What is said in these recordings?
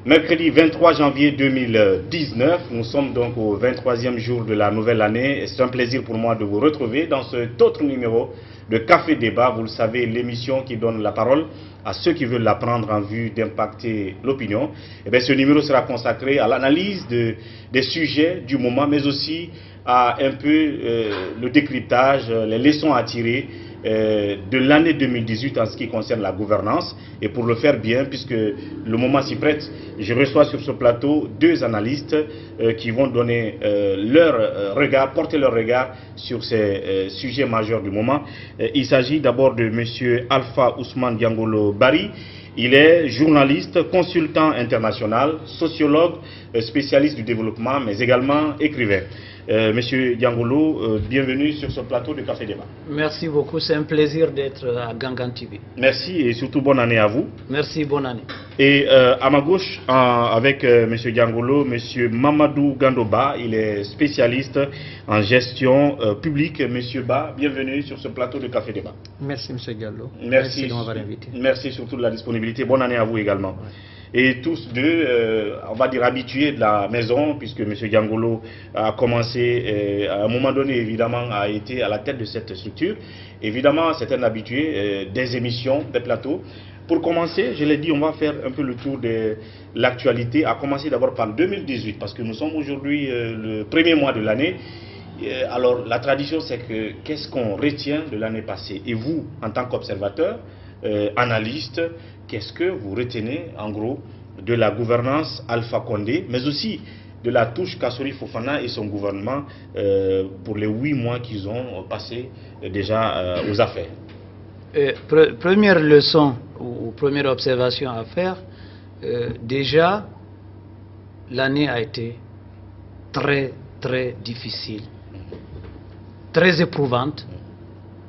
Mercredi 23 janvier 2019, nous sommes donc au 23e jour de la nouvelle année. C'est un plaisir pour moi de vous retrouver dans cet autre numéro de Café Débat. Vous le savez, l'émission qui donne la parole à ceux qui veulent la prendre en vue d'impacter l'opinion. Eh bien, ce numéro sera consacré à l'analyse des sujets du moment, mais aussi à un peu le décryptage, les leçons à tirer de l'année 2018 en ce qui concerne la gouvernance. Et pour le faire bien, puisque le moment s'y prête, je reçois sur ce plateau deux analystes qui vont donner leur regard, porter leur regard sur ces sujets majeurs du moment. Il s'agit d'abord de M. Alpha Ousmane Diangolo Bari. Il est journaliste, consultant international, sociologue, spécialiste du développement, mais également écrivain. Monsieur Diangolo, bienvenue sur ce plateau de Café Débat. Merci beaucoup, c'est un plaisir d'être à Gangan TV. Merci et surtout bonne année à vous. Merci, bonne année. Et à ma gauche, avec Monsieur Diangolo, Monsieur Mamadou Gandoba, il est spécialiste en gestion publique. Monsieur Ba, bienvenue sur ce plateau de Café Débat. Merci Monsieur Diallo. Merci de m'avoir invité. Merci surtout de la disponibilité. Bonne année à vous également. Ouais. Et tous deux, on va dire habitués de la maison, puisque M. Diangolo a commencé, à un moment donné, évidemment, a été à la tête de cette structure. Évidemment, c'est un habitué des émissions, des plateaux. Pour commencer, je l'ai dit, on va faire un peu le tour de l'actualité, à commencer d'abord par 2018, parce que nous sommes aujourd'hui le premier mois de l'année. Alors, la tradition, c'est que qu'est-ce qu'on retient de l'année passée? Et vous, en tant qu'observateur, analyste, qu'est-ce que vous retenez en gros de la gouvernance Alpha Condé, mais aussi de la touche Kassori Fofana et son gouvernement pour les 8 mois qu'ils ont passé déjà aux affaires? Première leçon ou première observation à faire, déjà l'année a été très difficile, très éprouvante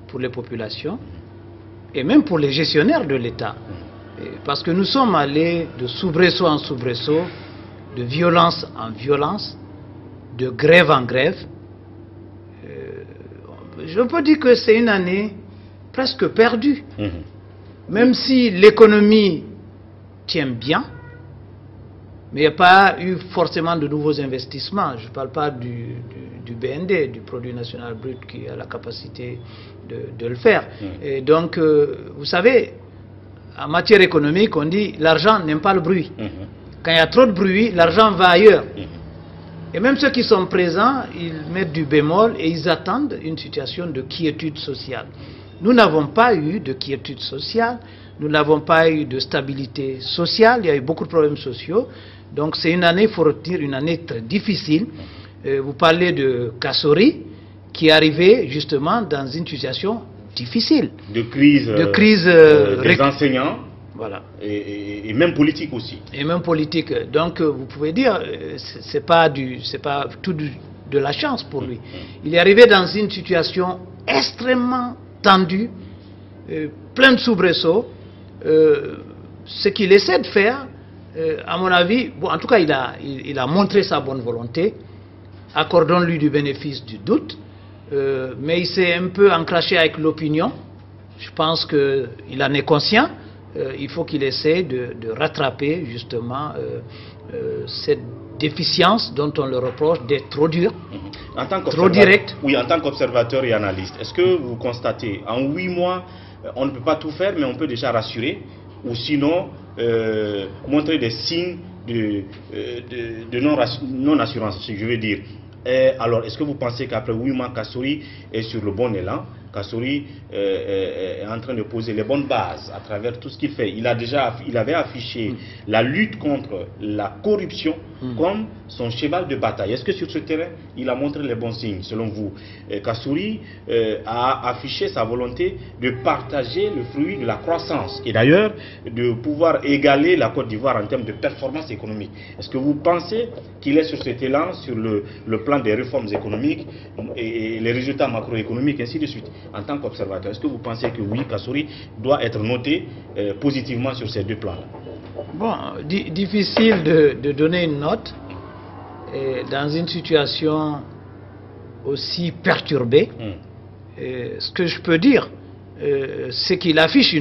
pour les populations et même pour les gestionnaires de l'État. Parce que nous sommes allés de soubresaut en soubresaut, de violence en violence, de grève en grève. Je peux dire que c'est une année presque perdue. Même si l'économie tient bien, mais il n'y a pas eu forcément de nouveaux investissements. Je ne parle pas du BND, du produit national brut, qui a la capacité de le faire. Et donc, vous savez, en matière économique, on dit l'argent n'aime pas le bruit. Quand il y a trop de bruit, l'argent va ailleurs. Et même ceux qui sont présents, ils mettent du bémol et ils attendent une situation de quiétude sociale. Nous n'avons pas eu de quiétude sociale, nous n'avons pas eu de stabilité sociale, il y a eu beaucoup de problèmes sociaux. Donc c'est une année, il faut retenir, une année très difficile. Vous parlez de Kassori, qui est arrivé justement dans une situation difficile. De crise des enseignants. Voilà. Et même politique aussi. Et même politique. Donc vous pouvez dire, c'est pas tout de la chance pour lui. Il est arrivé dans une situation extrêmement tendue, plein de soubresauts. Ce qu'il essaie de faire, à mon avis, bon, en tout cas il a montré sa bonne volonté, accordons-lui du bénéfice du doute, mais il s'est un peu encraché avec l'opinion. Je pense qu'il en est conscient. Il faut qu'il essaie de rattraper justement cette déficience dont on le reproche d'être trop dur, trop direct. Oui, en tant qu'observateur et analyste, est-ce que vous constatez, en 8 mois, on ne peut pas tout faire, mais on peut déjà rassurer, ou sinon montrer des signes de non-assurance, ce que je veux dire? Alors, est-ce que vous pensez qu'après 8 mois, Kassori est sur le bon élan? Kassori est en train de poser les bonnes bases à travers tout ce qu'il fait. Il avait affiché la lutte contre la corruption comme son cheval de bataille. Est-ce que sur ce terrain, il a montré les bons signes, selon vous? Kassori a affiché sa volonté de partager le fruit de la croissance et d'ailleurs de pouvoir égaler la Côte d'Ivoire en termes de performance économique. Est-ce que vous pensez qu'il est sur cet élan, sur le plan des réformes économiques et les résultats macroéconomiques, ainsi de suite? En tant qu'observateur, est-ce que vous pensez que oui, Kassori doit être noté positivement sur ces deux plans-là? Bon, difficile de donner une note dans une situation aussi perturbée. Ce que je peux dire, c'est qu'il affiche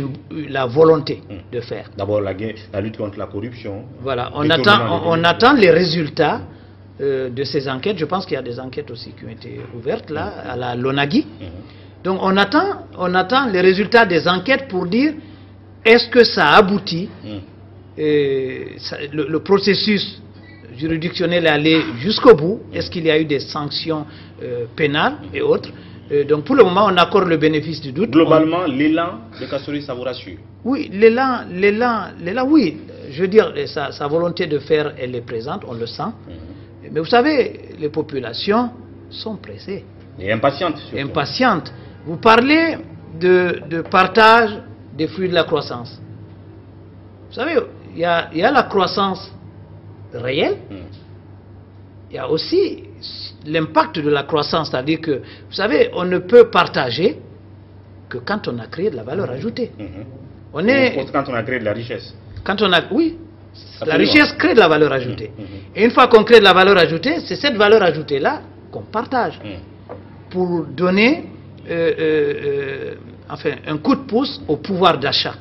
la volonté de faire. D'abord la lutte contre la corruption. Voilà, on attend les résultats de ces enquêtes. Je pense qu'il y a des enquêtes aussi qui ont été ouvertes là, à la Lonagui. Donc on attend les résultats des enquêtes pour dire est-ce que ça aboutit, le processus juridictionnel est allé jusqu'au bout, est-ce qu'il y a eu des sanctions pénales et autres. Donc pour le moment, on accorde le bénéfice du doute. Globalement, l'élan de Kassory, ça vous rassure? Oui, l'élan, oui. Je veux dire, sa volonté de faire, elle est présente, on le sent. Mais vous savez, les populations sont pressées. Et impatientes. Surtout. Impatientes. Vous parlez de partage des fruits de la croissance. Vous savez, il y a la croissance réelle. Il y a aussi l'impact de la croissance, c'est-à-dire que, vous savez, on ne peut partager que quand on a créé de la valeur ajoutée. Quand on a créé de la richesse. Oui, la richesse crée de la valeur ajoutée. Et une fois qu'on crée de la valeur ajoutée, c'est cette valeur ajoutée-là qu'on partage pour donner enfin, un coup de pouce au pouvoir d'achat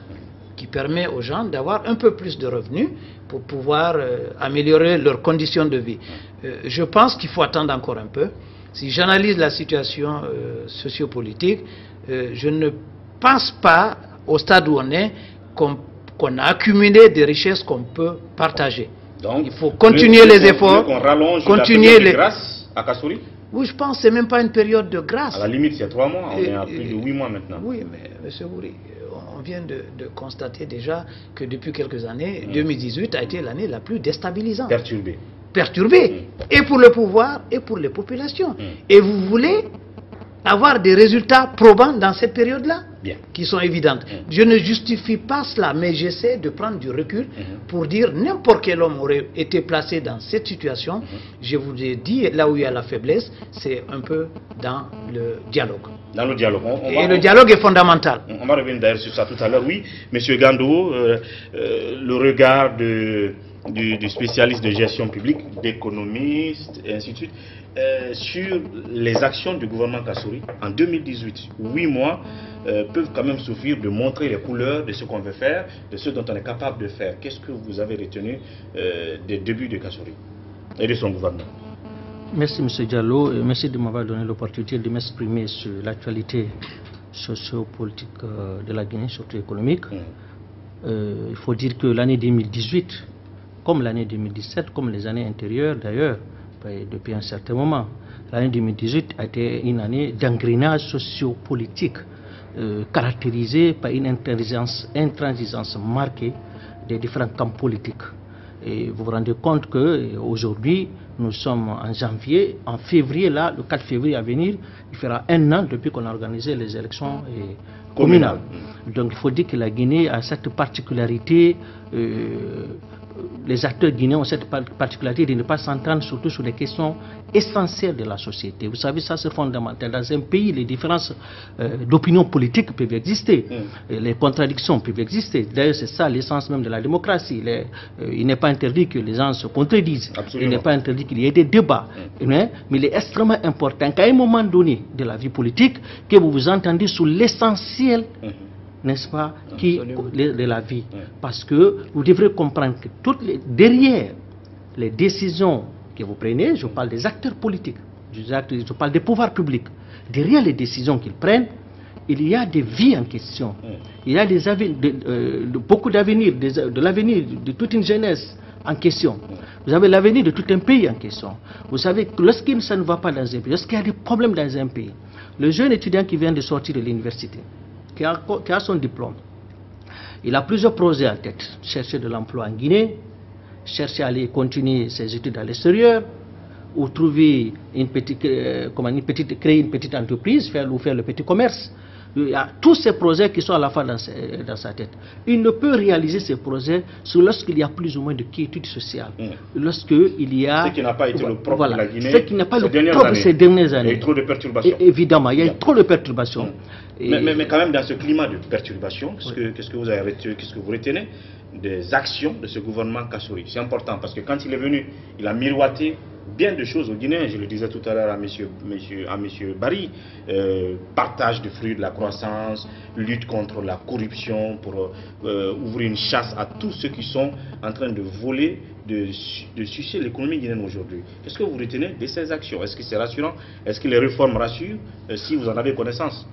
qui permet aux gens d'avoir un peu plus de revenus pour pouvoir améliorer leurs conditions de vie. Je pense qu'il faut attendre encore un peu. Si j'analyse la situation sociopolitique, je ne pense pas, au stade où on est, qu'on a accumulé des richesses qu'on peut partager. Donc, il faut continuer les efforts. Qu'on rallonge continuer la grâce à Kassory? Oui, je pense que ce n'est même pas une période de grâce. À la limite, c'est 3 mois, on est à plus de 8 mois maintenant. Oui, mais M. Bouri, on vient de constater déjà que depuis quelques années, 2018 a été l'année la plus déstabilisante. Perturbée. Et pour le pouvoir, et pour les populations. Et vous voulez avoir des résultats probants dans cette période-là, qui sont évidentes. Je ne justifie pas cela, mais j'essaie de prendre du recul pour dire n'importe quel homme aurait été placé dans cette situation. Je vous ai dit, là où il y a la faiblesse, c'est un peu dans le dialogue. Dans le dialogue. Le dialogue est fondamental. On va revenir d'ailleurs sur ça tout à l'heure. Oui, M. Gando, le regard du spécialiste de gestion publique, d'économiste, et ainsi de suite, sur les actions du gouvernement Kassory en 2018. 8 mois peuvent quand même suffire de montrer les couleurs de ce qu'on veut faire, de ce dont on est capable de faire. Qu'est-ce que vous avez retenu des débuts de Kassory et de son gouvernement? Merci M. Diallo et merci de m'avoir donné l'opportunité de m'exprimer sur l'actualité socio-politique de la Guinée, surtout économique. Il faut dire que l'année 2018, comme l'année 2017, comme les années antérieures d'ailleurs, depuis un certain moment, l'année 2018 a été une année d'engrenage socio-politique caractérisée par une intransigeance marquée des différents camps politiques. Et vous vous rendez compte qu'aujourd'hui, nous sommes en janvier, en février, là, le 4 février à venir, il fera 1 an depuis qu'on a organisé les élections communales. Donc il faut dire que la Guinée a cette particularité, les acteurs guinéens ont cette particularité de ne pas s'entendre surtout sur les questions essentielles de la société. Vous savez, ça c'est fondamental. Dans un pays, les différences d'opinion politique peuvent exister, les contradictions peuvent exister. D'ailleurs, c'est ça l'essence même de la démocratie. Il n'est pas interdit que les gens se contredisent. Absolument. Il n'est pas interdit qu'il y ait des débats. Mais il est extrêmement important qu'à un moment donné de la vie politique, que vous vous entendiez sur l'essentiel, n'est-ce pas, de la vie. Parce que vous devrez comprendre que derrière les décisions que vous prenez, je parle des acteurs politiques, je parle des pouvoirs publics, derrière les décisions qu'ils prennent, il y a des vies en question. Il y a beaucoup d'avenir, de l'avenir de toute une jeunesse en question. Vous avez l'avenir de tout un pays en question. Vous savez que lorsqu'il ça ne va pas dans un pays, lorsqu'il y a des problèmes dans un pays, le jeune étudiant qui vient de sortir de l'université, qui a son diplôme, il a plusieurs projets en tête. Chercher de l'emploi en Guinée, chercher à aller continuer ses études à l'extérieur, ou trouver créer une petite entreprise, faire le petit commerce. Il y a tous ces projets qui sont à la fois dans sa tête. Il ne peut réaliser ces projets lorsqu'il y a plus ou moins de quiétude sociale. Lorsqu'il y a... Ce qui n'a pas été le propre de la Guinée ce qui n'a pas le propre ces dernières années. Il y a eu trop de perturbations. Évidemment, il y a eu trop de perturbations. Mais quand même, dans ce climat de perturbation, qu'est-ce que vous avez retenu, qu'est-ce que vous retenez des actions de ce gouvernement Kassory? C'est important parce que quand il est venu, il a miroité bien de choses aux Guinéens. Je le disais tout à l'heure à monsieur Barry, partage du fruit de la croissance, lutte contre la corruption, pour ouvrir une chasse à tous ceux qui sont en train de voler, de sucer l'économie guinéenne aujourd'hui. Qu'est-ce que vous retenez de ces actions? Est-ce que c'est rassurant? Est-ce que les réformes rassurent, si vous en avez connaissance?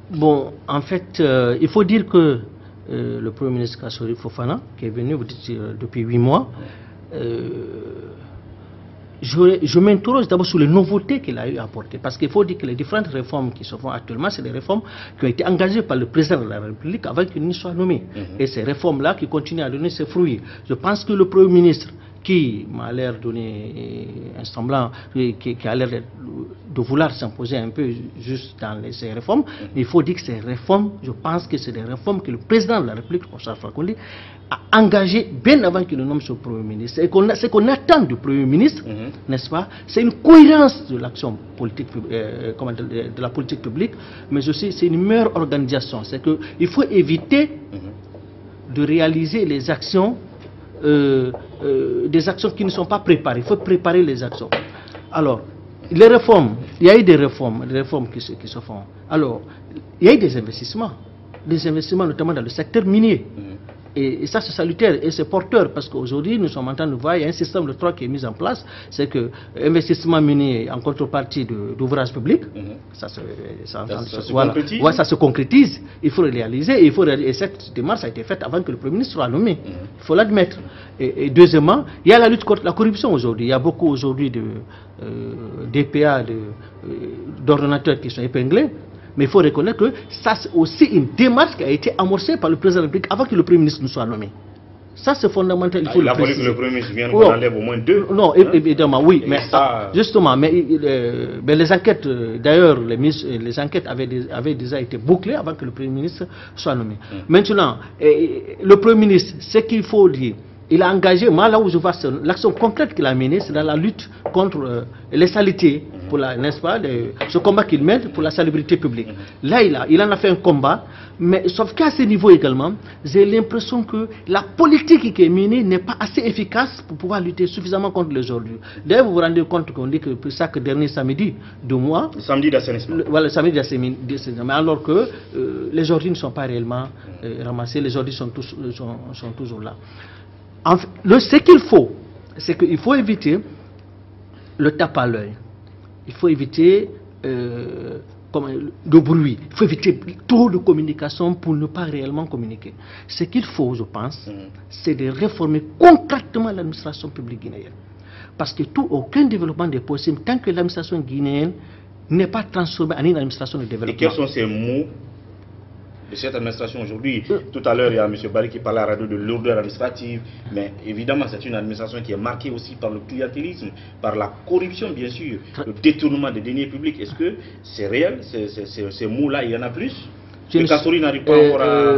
Bon, en fait, il faut dire que le Premier ministre Kassory Fofana, qui est venu, vous dites, depuis 8 mois, je m'interroge d'abord sur les nouveautés qu'il a eu à apporter. Parce qu'il faut dire que les différentes réformes qui se font actuellement, c'est des réformes qui ont été engagées par le président de la République avant qu'il ne soit nommé. Et ces réformes-là qui continuent à donner ses fruits. Je pense que le Premier ministre, qui m'a l'air donner un semblant, qui a l'air de vouloir s'imposer un peu juste dans ces réformes, mais il faut dire que ces réformes, je pense que c'est des réformes que le président de la République, Alpha Condé, a engagées bien avant qu'il ne nomme son Premier ministre. Et ce qu'on attend du Premier ministre, n'est-ce pas, c'est une cohérence de l'action politique, de la politique publique, mais aussi c'est une meilleure organisation. C'est qu'il faut éviter de réaliser les actions, des actions qui ne sont pas préparées. Il faut préparer les actions. Alors, les réformes, il y a eu des réformes qui se font. Alors, il y a eu des investissements notamment dans le secteur minier. Et ça, c'est salutaire et c'est porteur parce qu'aujourd'hui, nous sommes en train de voir, il y a un système de 3 qui est mis en place. C'est que investissement minier en contrepartie d'ouvrages publics, ça se concrétise. Il faut le réaliser et cette démarche a été faite avant que le Premier ministre soit nommé. Il faut l'admettre. Et deuxièmement, il y a la lutte contre la corruption aujourd'hui. Il y a beaucoup aujourd'hui de DPA, d'ordonnateurs qui sont épinglés. Mais il faut reconnaître que ça, c'est aussi une démarche qui a été amorcée par le président de la République avant que le Premier ministre ne soit nommé. Ça, c'est fondamental. Il a fallu que le Premier ministre vienne qu'on enlève au moins 2. Non, évidemment, oui. Mais ça... justement, mais les enquêtes, d'ailleurs, les enquêtes avaient déjà été bouclées avant que le Premier ministre soit nommé. Maintenant, le Premier ministre, ce qu'il faut dire, il a engagé, moi là où je vois l'action concrète qu'il a menée, c'est dans la lutte contre les saletés, n'est-ce pas, ce combat qu'il mène pour la salubrité publique. Là, il en a fait un combat, mais sauf qu'à ce niveau également, j'ai l'impression que la politique qui est menée n'est pas assez efficace pour pouvoir lutter suffisamment contre les ordures. D'ailleurs, vous vous rendez compte qu'on dit que chaque dernier samedi du mois... Le samedi d'assainissement. Voilà, le samedi d'assainissement, alors que les ordures ne sont pas réellement ramassées, les ordures sont toujours là. Ce qu'il faut, c'est qu'il faut éviter le tape à l'œil. Il faut éviter le bruit. Il faut éviter trop de communication pour ne pas réellement communiquer. Ce qu'il faut, je pense, c'est de réformer concrètement l'administration publique guinéenne. Parce que aucun développement n'est possible tant que l'administration guinéenne n'est pas transformée en une administration de développement. Et quels sont ces mots de cette administration aujourd'hui? Tout à l'heure, il y a M. Barry qui parlait à la radio de lourdeur administrative, mais évidemment, c'est une administration qui est marquée aussi par le clientélisme, par la corruption, bien sûr, le détournement des deniers publics. Est-ce que c'est réel, ces mots-là, il y en a plus? Que Kassory n'arrive pas encore à...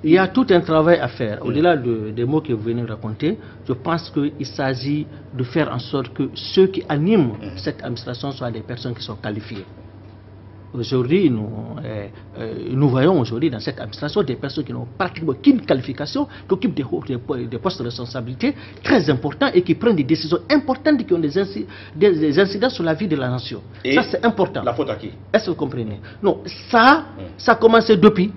Il y a tout un travail à faire. Au-delà des mots que vous venez de raconter, je pense qu'il s'agit de faire en sorte que ceux qui animent cette administration soient des personnes qui sont qualifiées. Aujourd'hui, nous voyons aujourd'hui dans cette administration des personnes qui n'ont pratiquement aucune qualification, qui occupent des postes de responsabilité très importants et qui prennent des décisions importantes qui ont des incidents sur la vie de la nation. Et ça, c'est important. La faute à qui? Est-ce que vous comprenez? Non, ça a commencé depuis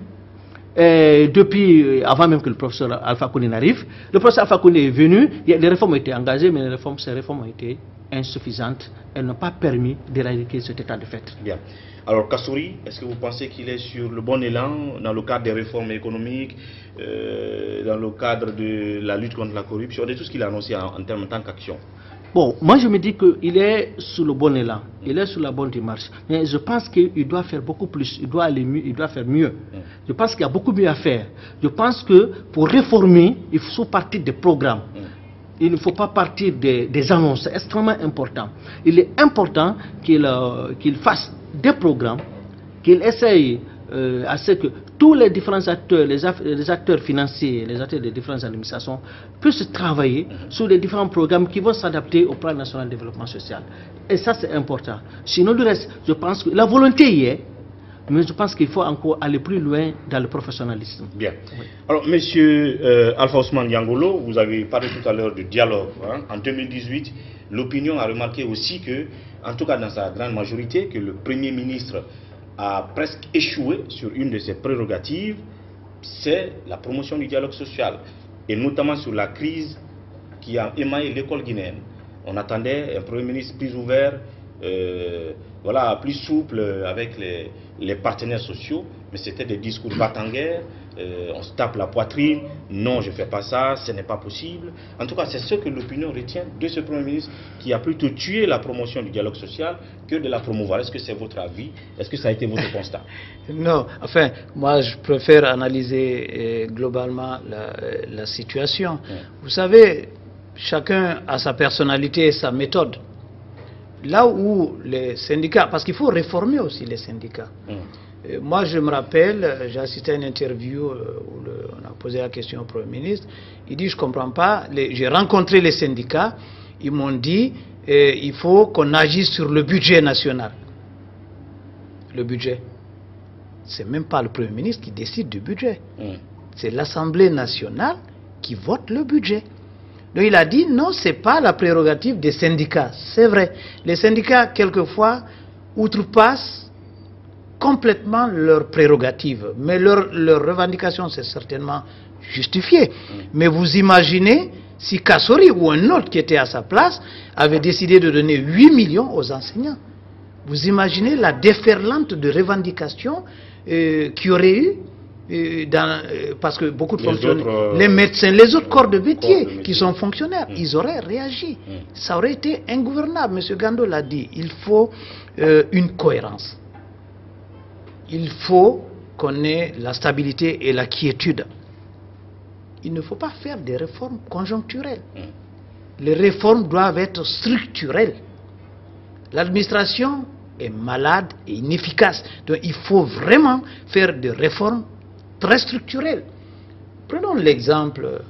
avant même que le professeur Alpha Condé n'arrive. Le professeur Alpha Condé est venu, les réformes ont été engagées, mais ces réformes ont été insuffisantes. Elles n'ont pas permis d'éradiquer cet état de fait. Bien. Alors Kassory, est-ce que vous pensez qu'il est sur le bon élan dans le cadre des réformes économiques, dans le cadre de la lutte contre la corruption, de tout ce qu'il a annoncé en tant qu'action? Bon, moi je me dis qu'il est sur le bon élan, il est sur la bonne démarche. Mais je pense qu'il doit faire beaucoup plus, il doit aller mieux, il doit faire mieux. Je pense qu'il y a beaucoup mieux à faire. Je pense que pour réformer, il faut partir des programmes. Il ne faut pas partir des annonces, c'est extrêmement important. Il est important qu'il fasse des programmes, qu'il essaye à ce que tous les différents acteurs, les acteurs financiers, les acteurs des différentes administrations puissent travailler sur les différents programmes qui vont s'adapter au plan national de développement social. Et ça, c'est important. Sinon, le reste, je pense que la volonté y est. Mais je pense qu'il faut encore aller plus loin dans le professionnalisme. Bien. Oui. Alors, monsieur Alpha Ousmane Niangolo, vous avez parlé tout à l'heure de dialogue. Hein. En 2018, l'opinion a remarqué aussi que, en tout cas dans sa grande majorité, que le Premier ministre a presque échoué sur une de ses prérogatives, c'est la promotion du dialogue social, et notamment sur la crise qui a émaillé l'école guinéenne. On attendait un Premier ministre plus ouvert, voilà, plus souple avec les partenaires sociaux, mais c'était des discours batanguers, on se tape la poitrine, non je ne fais pas ça, ce n'est pas possible. En tout cas, c'est ce que l'opinion retient de ce Premier ministre qui a plutôt tué la promotion du dialogue social que de la promouvoir. Est-ce que c'est votre avis? Est-ce que ça a été votre constat? Non, enfin, moi je préfère analyser globalement la situation. Vous savez, chacun a sa personnalité et sa méthode. Là où les syndicats, parce qu'il faut réformer aussi les syndicats. Moi, je me rappelle, j'ai assisté à une interview où on a posé la question au Premier ministre. Il dit, je ne comprends pas, j'ai rencontré les syndicats, ils m'ont dit, il faut qu'on agisse sur le budget national. Le budget. Ce n'est même pas le Premier ministre qui décide du budget. C'est l'Assemblée nationale qui vote le budget. Donc il a dit non, ce n'est pas la prérogative des syndicats. C'est vrai. Les syndicats, quelquefois, outrepassent complètement leurs prérogatives. Mais leur revendication, c'est certainement justifié. Mais vous imaginez si Kassori ou un autre qui était à sa place avait décidé de donner 8 millions aux enseignants. Vous imaginez la déferlante de revendications qu'il y aurait eu parce que beaucoup de fonctionnaires, les médecins, les autres corps de métier qui sont fonctionnaires, ils auraient réagi. Ça aurait été ingouvernable. M. Gando l'a dit, il faut une cohérence. Il faut qu'on ait la stabilité et la quiétude. Il ne faut pas faire des réformes conjoncturelles. Les réformes doivent être structurelles. L'administration est malade et inefficace. Donc il faut vraiment faire des réformes très structurelles. Prenons l'exemple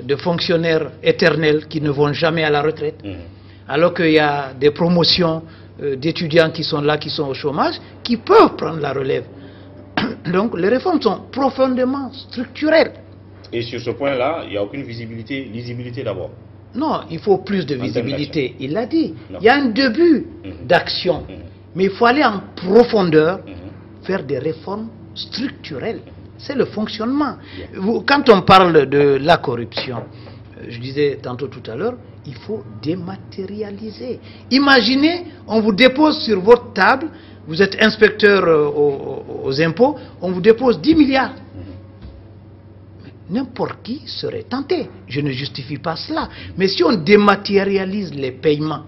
de fonctionnaires éternels qui ne vont jamais à la retraite, alors qu'il y a des promotions d'étudiants qui sont là, qui sont au chômage, qui peuvent prendre la relève. Donc les réformes sont profondément structurelles. Et sur ce point-là, il n'y a aucune lisibilité d'abord. Non, il faut plus de visibilité. Il l'a dit. Non. Il y a un début d'action. Mais il faut aller en profondeur, faire des réformes structurelles. C'est le fonctionnement. Quand on parle de la corruption, je disais tantôt tout à l'heure, il faut dématérialiser. Imaginez, on vous dépose sur votre table, vous êtes inspecteur aux impôts, on vous dépose 10 milliards. N'importe qui serait tenté. Je ne justifie pas cela. Mais si on dématérialise les paiements,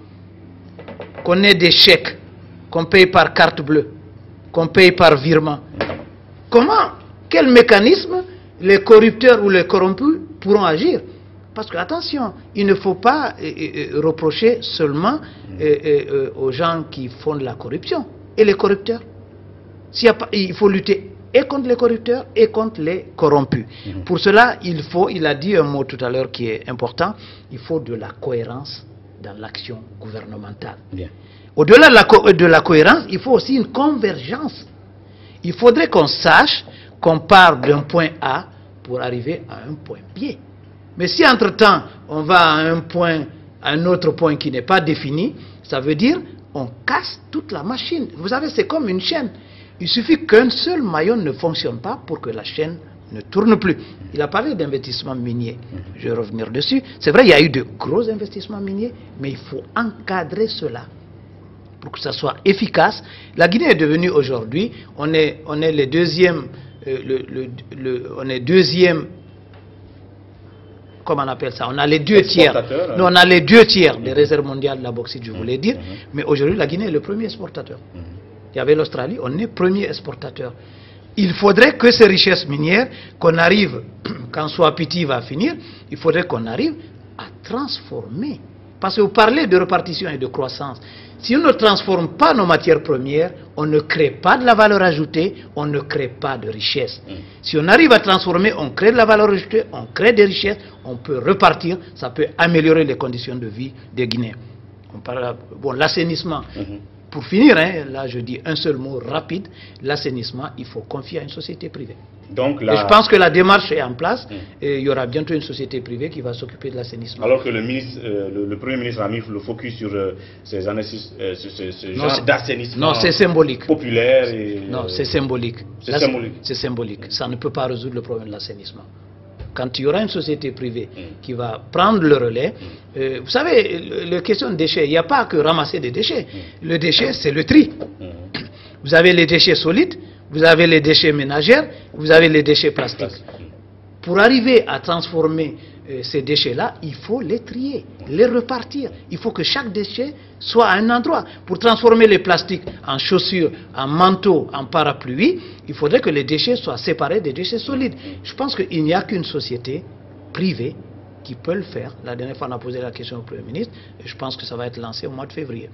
qu'on ait des chèques, qu'on paye par carte bleue, qu'on paye par virement, comment, quel mécanisme les corrupteurs ou les corrompus pourront agir? Parce que, attention, il ne faut pas reprocher seulement aux gens qui font de la corruption et les corrupteurs. Il faut lutter et contre les corrupteurs et contre les corrompus. Pour cela, il a dit un mot tout à l'heure qui est important, il faut de la cohérence dans l'action gouvernementale. Au-delà de la cohérence, il faut aussi une convergence. Il faudrait qu'on sache qu'on part d'un point A pour arriver à un point B. Mais si entre-temps, on va à un autre point qui n'est pas défini, ça veut dire on casse toute la machine. Vous savez, c'est comme une chaîne. Il suffit qu'un seul maillon ne fonctionne pas pour que la chaîne ne tourne plus. Il a parlé d'investissement minier. Je vais revenir dessus. C'est vrai, il y a eu de gros investissements miniers, mais il faut encadrer cela pour que ça soit efficace. La Guinée est devenue aujourd'hui, on est les deuxièmes, on est deuxième, comment on appelle ça? On a les 2 tiers. Non, on a les 2 tiers des réserves mondiales de la bauxite, je voulais dire. Mais aujourd'hui, la Guinée est le premier exportateur. Il y avait l'Australie, on est premier exportateur. Il faudrait que ces richesses minières, qu'on arrive, quand Swapiti va finir, il faudrait qu'on arrive à transformer. Parce que vous parlez de répartition et de croissance. Si on ne transforme pas nos matières premières, on ne crée pas de la valeur ajoutée, on ne crée pas de richesse. Si on arrive à transformer, on crée de la valeur ajoutée, on crée des richesses, on peut repartir, ça peut améliorer les conditions de vie des Guinéens. On parle, bon, l'assainissement. pour finir, hein, là je dis un seul mot rapide, l'assainissement, il faut confier à une société privée. Donc, et je pense que la démarche est en place et il y aura bientôt une société privée qui va s'occuper de l'assainissement. Alors que le Premier ministre a mis le focus sur ce genre d'assainissement. Non, c'est symbolique. Populaire et, non, c'est symbolique. C'est symbolique. C'est symbolique. Ça ne peut pas résoudre le problème de l'assainissement. Quand il y aura une société privée qui va prendre le relais, vous savez, la question de déchets, il n'y a pas que ramasser des déchets. Le déchet, c'est le tri. Vous avez les déchets solides, vous avez les déchets ménagers, vous avez les déchets plastiques. Pour arriver à transformer ces déchets-là, il faut les trier, les repartir. Il faut que chaque déchet soit à un endroit. Pour transformer les plastiques en chaussures, en manteaux, en parapluies, il faudrait que les déchets soient séparés des déchets solides. Je pense qu'il n'y a qu'une société privée qui peut le faire. La dernière fois, on a posé la question au Premier ministre, et je pense que ça va être lancé au mois de février.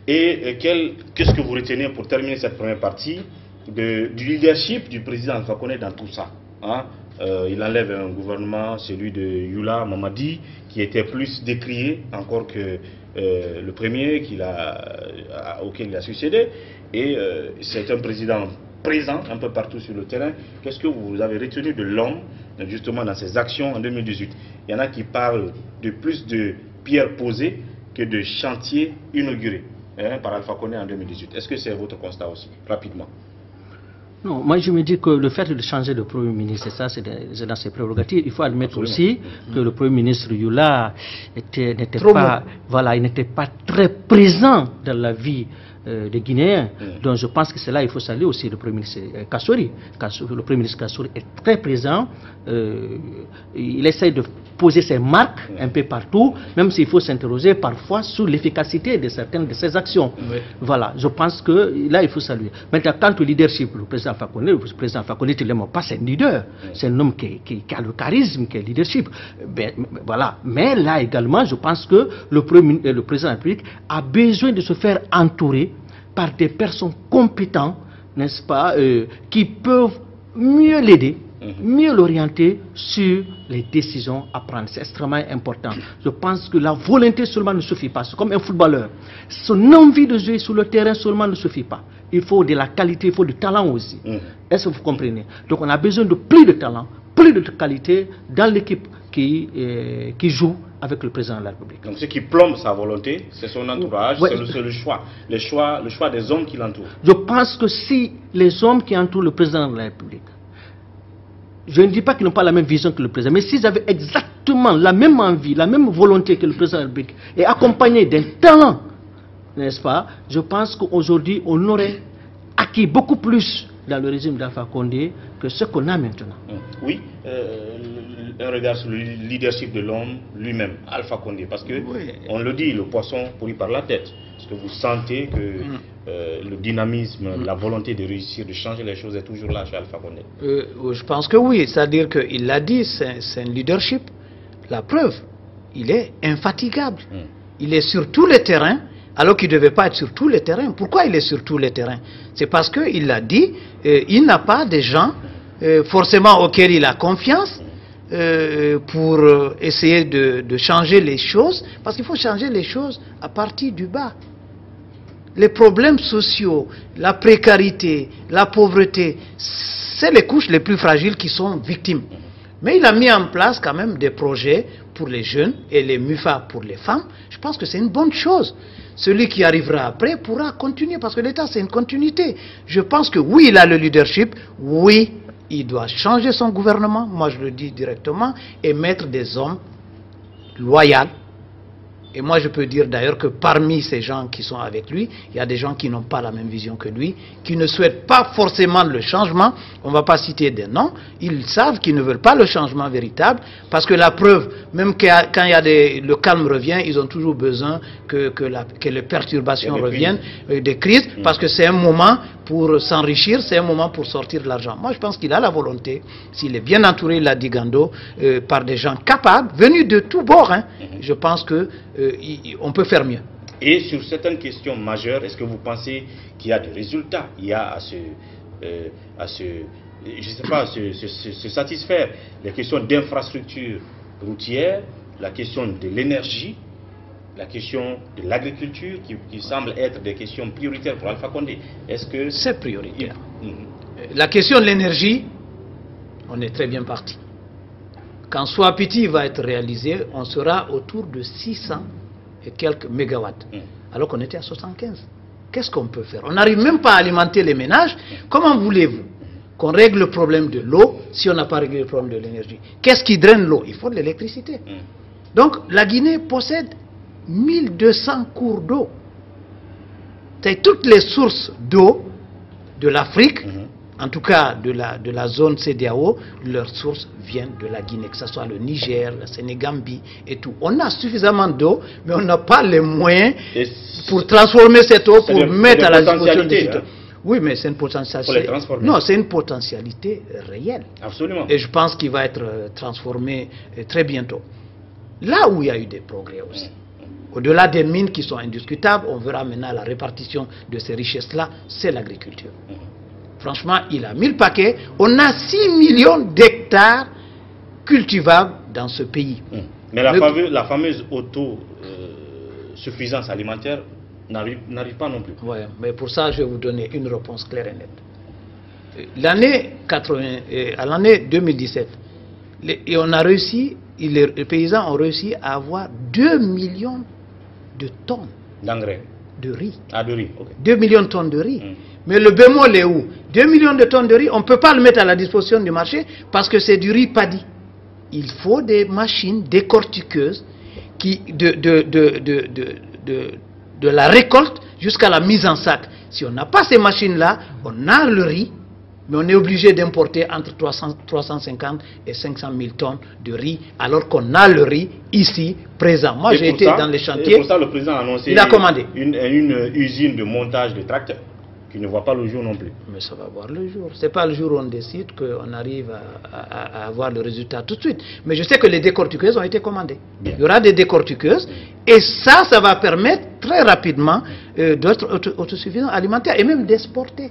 Et qu'est-ce que vous retenez pour terminer cette première partie du leadership du président Alpha Condé dans tout ça, hein? Il enlève un gouvernement, celui de Yula Mamadi, qui était plus décrié encore que le premier auquel il a succédé. Et c'est un président présent un peu partout sur le terrain. Qu'est-ce que vous avez retenu de l'homme, justement, dans ses actions en 2018? Il y en a qui parlent de plus de pierres posées que de chantiers inaugurés, hein, par Alpha Condé en 2018. Est-ce que c'est votre constat aussi, rapidement? Non, moi je me dis que le fait de changer de Premier ministre, ça c'est dans ses prérogatives. Il faut admettre aussi que le Premier ministre Yula n'était pas très présent dans la vie des Guinéens. Donc je pense que c'est là il faut saluer aussi le Premier ministre Kassory. Le Premier ministre Kassory est très présent. Il essaie de poser ses marques un peu partout, même s'il faut s'interroger parfois sur l'efficacité de certaines de ses actions. Voilà, je pense que là il faut saluer. Maintenant, quant au leadership, le président Alpha Condé, tu ne l'aimes pas, c'est un leader. C'est un homme qui a le charisme, qui a le leadership. Voilà. Mais là également, je pense que le président de la République a besoin de se faire entourer par des personnes compétentes, n'est-ce pas, qui peuvent mieux l'aider, mieux l'orienter sur les décisions à prendre. C'est extrêmement important. Je pense que la volonté seulement ne suffit pas. C'est comme un footballeur. Son envie de jouer sur le terrain seulement ne suffit pas. Il faut de la qualité, il faut du talent aussi. Est-ce que vous comprenez? Donc on a besoin de plus de talent, plus de qualité dans l'équipe qui joue avec le président de la République. Donc ce qui plombe sa volonté, c'est son entourage, c'est le choix des hommes qui l'entourent. Je pense que si les hommes qui entourent le président de la République, je ne dis pas qu'ils n'ont pas la même vision que le président, mais s'ils avaient exactement la même envie, la même volonté que le président de la République, et accompagnés d'un talent, n'est-ce pas, je pense qu'aujourd'hui, on aurait acquis beaucoup plus dans le régime d'Alpha Condé que ce qu'on a maintenant. Oui, un regard sur le leadership de l'homme lui-même, Alpha Condé, parce que on le dit, le poisson pourrit par la tête. Est-ce que vous sentez que le dynamisme, la volonté de réussir, de changer les choses est toujours là chez Alpha Condé? Je pense que oui, c'est-à-dire qu'il l'a dit, c'est un leadership. La preuve, il est infatigable. Il est sur tous les terrains, alors qu'il ne devait pas être sur tous les terrains. Pourquoi il est sur tous les terrains? C'est parce qu'il l'a dit, il n'a pas des gens forcément auxquels il a confiance pour essayer de changer les choses, parce qu'il faut changer les choses à partir du bas. Les problèmes sociaux, la précarité, la pauvreté, c'est les couches les plus fragiles qui sont victimes. Mais il a mis en place quand même des projets pour les jeunes et les MUFA pour les femmes. Je pense que c'est une bonne chose. Celui qui arrivera après pourra continuer, parce que l'État, c'est une continuité. Je pense que oui, il a le leadership, oui, il doit changer son gouvernement, moi je le dis directement, et mettre des hommes loyaux. Et moi je peux dire d'ailleurs que parmi ces gens qui sont avec lui, il y a des gens qui n'ont pas la même vision que lui, qui ne souhaitent pas forcément le changement. On ne va pas citer des noms, ils savent qu'ils ne veulent pas le changement véritable, parce que la preuve, même quand il y a le calme revient, ils ont toujours besoin que les perturbations reviennent, des crises, parce que c'est un moment pour s'enrichir, c'est un moment pour sortir de l'argent. Moi je pense qu'il a la volonté, s'il est bien entouré, l'a dit Gando, par des gens capables, venus de tous bords, hein, je pense que on peut faire mieux. Et sur certaines questions majeures, est-ce que vous pensez qu'il y a des résultats? Il y a à se satisfaire. Les questions d'infrastructure routière, la question de l'énergie, la question de l'agriculture qui semble être des questions prioritaires pour Alpha Condé. Est-ce que c'est prioritaire? La question de l'énergie, on est très bien parti. Quand Swapiti va être réalisé, on sera autour de 600 et quelques mégawatts, alors qu'on était à 75. Qu'est-ce qu'on peut faire? On n'arrive même pas à alimenter les ménages. Comment voulez-vous qu'on règle le problème de l'eau si on n'a pas réglé le problème de l'énergie? Qu'est-ce qui draine l'eau? Il faut de l'électricité. Donc la Guinée possède 1200 cours d'eau. C'est toutes les sources d'eau de l'Afrique, en tout cas de la zone CEDEAO, leurs sources viennent de la Guinée, que ce soit le Niger, la Sénégambie et tout. On a suffisamment d'eau, mais on n'a pas les moyens pour transformer cette eau, pour mettre à la disposition des citoyens. Oui, mais c'est une potentialité. Non, c'est une potentialité réelle. Absolument. Et je pense qu'il va être transformé très bientôt. Là où il y a eu des progrès aussi, au-delà des mines qui sont indiscutables, on verra maintenant la répartition de ces richesses-là, c'est l'agriculture. Franchement, il a mis le paquet. On a 6 millions d'hectares cultivables dans ce pays. Mais la fameuse autosuffisance alimentaire n'arrive pas non plus. Oui, mais pour ça, je vais vous donner une réponse claire et nette. À l'année 2017, on a réussi, les paysans ont réussi à avoir 2 millions de tonnes d'engrais, de riz. Ah, de riz, ok. 2 millions de tonnes de riz. Mais le bémol est où? 2 millions de tonnes de riz, on ne peut pas le mettre à la disposition du marché parce que c'est du riz paddy. Il faut des machines décortiqueuses qui, de la récolte jusqu'à la mise en sac. Si on n'a pas ces machines-là, on a le riz, mais on est obligé d'importer entre 350 et 500 000 tonnes de riz, alors qu'on a le riz ici, présent. Moi, j'ai été dans les chantiers. Et pour ça, le président a annoncé il a commandé une usine de montage de tracteurs qui ne voit pas le jour non plus. Mais ça va voir le jour. Ce n'est pas le jour où on décide qu'on arrive à avoir le résultat tout de suite. Mais je sais que les décortiqueuses ont été commandées. Bien. Il y aura des décortiqueuses et ça va permettre très rapidement d'être autosuffisant alimentaire et même d'exporter.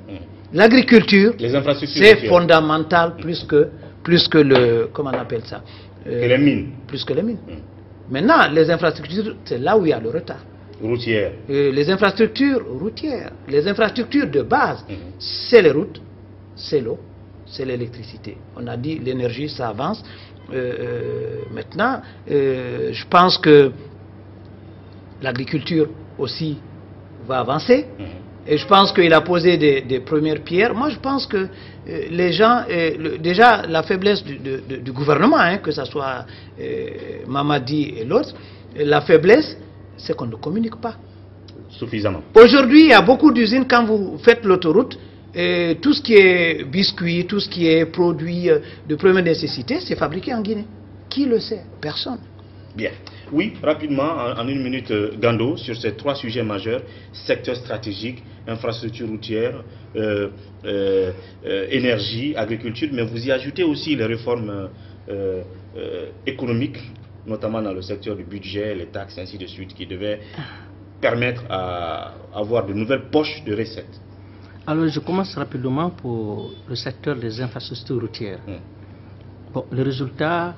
L'agriculture, c'est fondamental plus que le... Comment on appelle ça? Que les mines. Plus que les mines. Maintenant, les infrastructures, c'est là où il y a le retard. Routières. Les infrastructures routières, les infrastructures de base, c'est les routes, c'est l'eau, c'est l'électricité. On a dit l'énergie, ça avance. Maintenant, je pense que l'agriculture aussi va avancer. Et je pense qu'il a posé des premières pierres. Moi, je pense que les gens, déjà la faiblesse du gouvernement, que ce soit Mamadi et l'autre, la faiblesse, c'est qu'on ne communique pas suffisamment. Aujourd'hui, il y a beaucoup d'usines, quand vous faites l'autoroute, tout ce qui est biscuits, tout ce qui est produits de première nécessité, c'est fabriqué en Guinée. Qui le sait? Personne. Bien. Oui, rapidement, en une minute, Gando, sur ces 3 sujets majeurs, secteur stratégique, infrastructure routière, énergie, agriculture, mais vous y ajoutez aussi les réformes économiques, notamment dans le secteur du budget, les taxes, ainsi de suite, qui devaient permettre à avoir de nouvelles poches de recettes. Alors, je commence rapidement pour le secteur des infrastructures routières. Bon, le résultat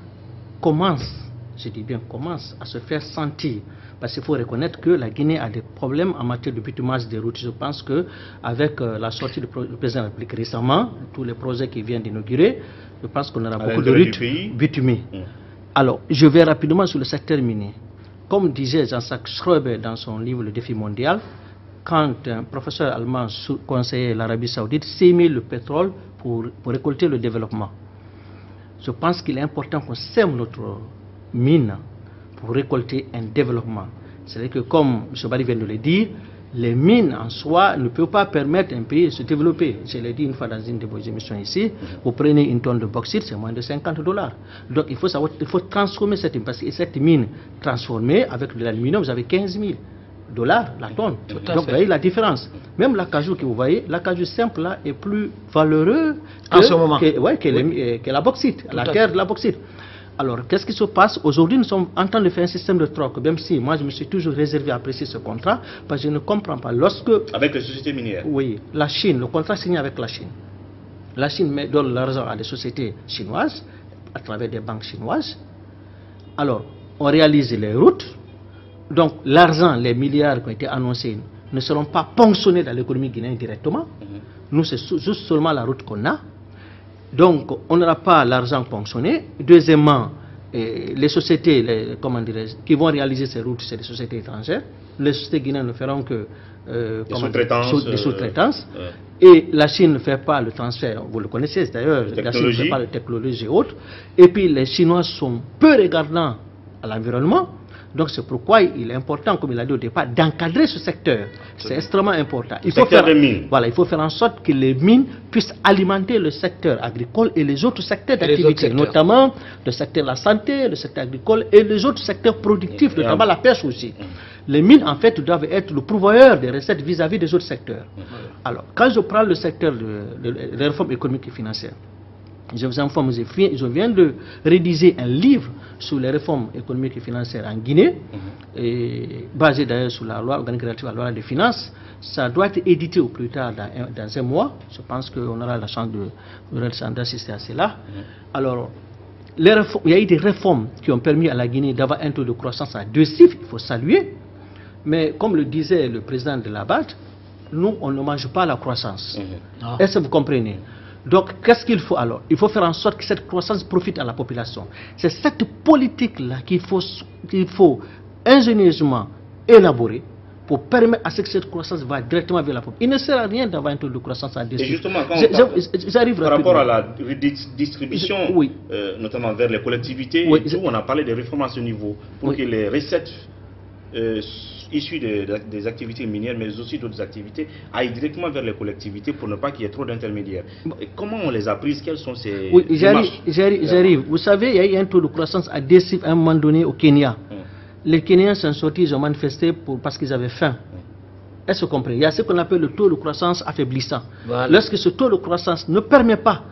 commence, je dis bien commence, à se faire sentir. Parce qu'il faut reconnaître que la Guinée a des problèmes en matière de bitumage des routes. Je pense qu'avec la sortie du président de la République récemment, tous les projets qu'il vient d'inaugurer, je pense qu'on aura beaucoup de routes bitumées. Alors, je vais rapidement sur le secteur minier. Comme disait Jean-Jacques Schroeber dans son livre Le défi mondial, quand un professeur allemand conseillait l'Arabie Saoudite s'aimer le pétrole pour récolter le développement, je pense qu'il est important qu'on sème notre mine pour récolter un développement. C'est-à-dire que, comme M. Bari vient de le dire, les mines en soi ne peuvent pas permettre à un pays de se développer. Je l'ai dit une fois dans une de vos émissions ici, vous prenez une tonne de bauxite, c'est moins de $50. Donc il faut savoir, il faut transformer cette mine, parce que cette mine transformée avec de l'aluminium, vous avez $15 000 la tonne. Donc vous voyez la différence. Même l'acajou que vous voyez, l'acajou simple là est plus valeureux que la bauxite, la terre de la bauxite. Alors, qu'est-ce qui se passe? Aujourd'hui, nous sommes en train de faire un système de troc, même si moi, je me suis toujours réservé à apprécier ce contrat, parce que je ne comprends pas. Lorsque... Avec les sociétés minières? Oui, la Chine, le contrat signé avec la Chine. La Chine donne l'argent à des sociétés chinoises, à travers des banques chinoises. Alors, on réalise les routes, donc l'argent, les milliards qui ont été annoncés ne seront pas ponctionnés dans l'économie guinéenne directement. Nous, c'est juste seulement la route qu'on a. Donc, on n'aura pas l'argent ponctionné. Deuxièmement, les sociétés qui vont réaliser ces routes, c'est des sociétés étrangères. Les sociétés guinéennes ne feront que des sous-traitances. Et la Chine ne fait pas le transfert, vous le connaissez d'ailleurs, la Chine ne fait pas de technologie et autres. Et puis les Chinois sont peu regardants à l'environnement. Donc c'est pourquoi il est important, comme il a dit au départ, d'encadrer ce secteur. C'est extrêmement important. Il faut faire en sorte que les mines puissent alimenter le secteur agricole et les autres secteurs d'activité, notamment le secteur de la santé, le secteur agricole et les autres secteurs productifs, notamment la pêche aussi. Les mines, en fait, doivent être le pourvoyeur des recettes vis-à-vis des autres secteurs. Alors, quand je prends le secteur de réforme économique et financière, je vous informe, je viens de rédiger un livre sur les réformes économiques et financières en Guinée, basé d'ailleurs sur la loi organique relative à la loi des finances. Ça doit être édité au plus tard dans un mois. Je pense qu'on aura la chance d'assister à cela. Alors, il y a eu des réformes qui ont permis à la Guinée d'avoir un taux de croissance à 2 chiffres, il faut saluer. Mais comme le disait le président de la BAD, nous, on ne mange pas la croissance. Est-ce que vous comprenez? Donc, qu'est-ce qu'il faut alors? Il faut faire en sorte que cette croissance profite à la population. C'est cette politique-là qu'il faut ingénieusement élaborer pour permettre à ce que cette croissance va directement vers la population. Il ne sert à rien d'avoir un taux de croissance à 2 chiffres. Et justement, par rapport à la redistribution, notamment vers les collectivités, on a parlé des réformes à ce niveau, pour que les recettes issues des activités minières, mais aussi d'autres activités, aillent directement vers les collectivités pour ne pas qu'il y ait trop d'intermédiaires. Comment on les a prises? Quelles sont ces démarches? J'arrive. Vous savez, il y a eu un taux de croissance à 2 chiffres à un moment donné au Kenya. Les Kenyans sont sortis, ils ont manifesté parce qu'ils avaient faim. Est-ce que vous comprenez? Il y a ce qu'on appelle le taux de croissance affaiblissant. Lorsque ce taux de croissance ne permet pas,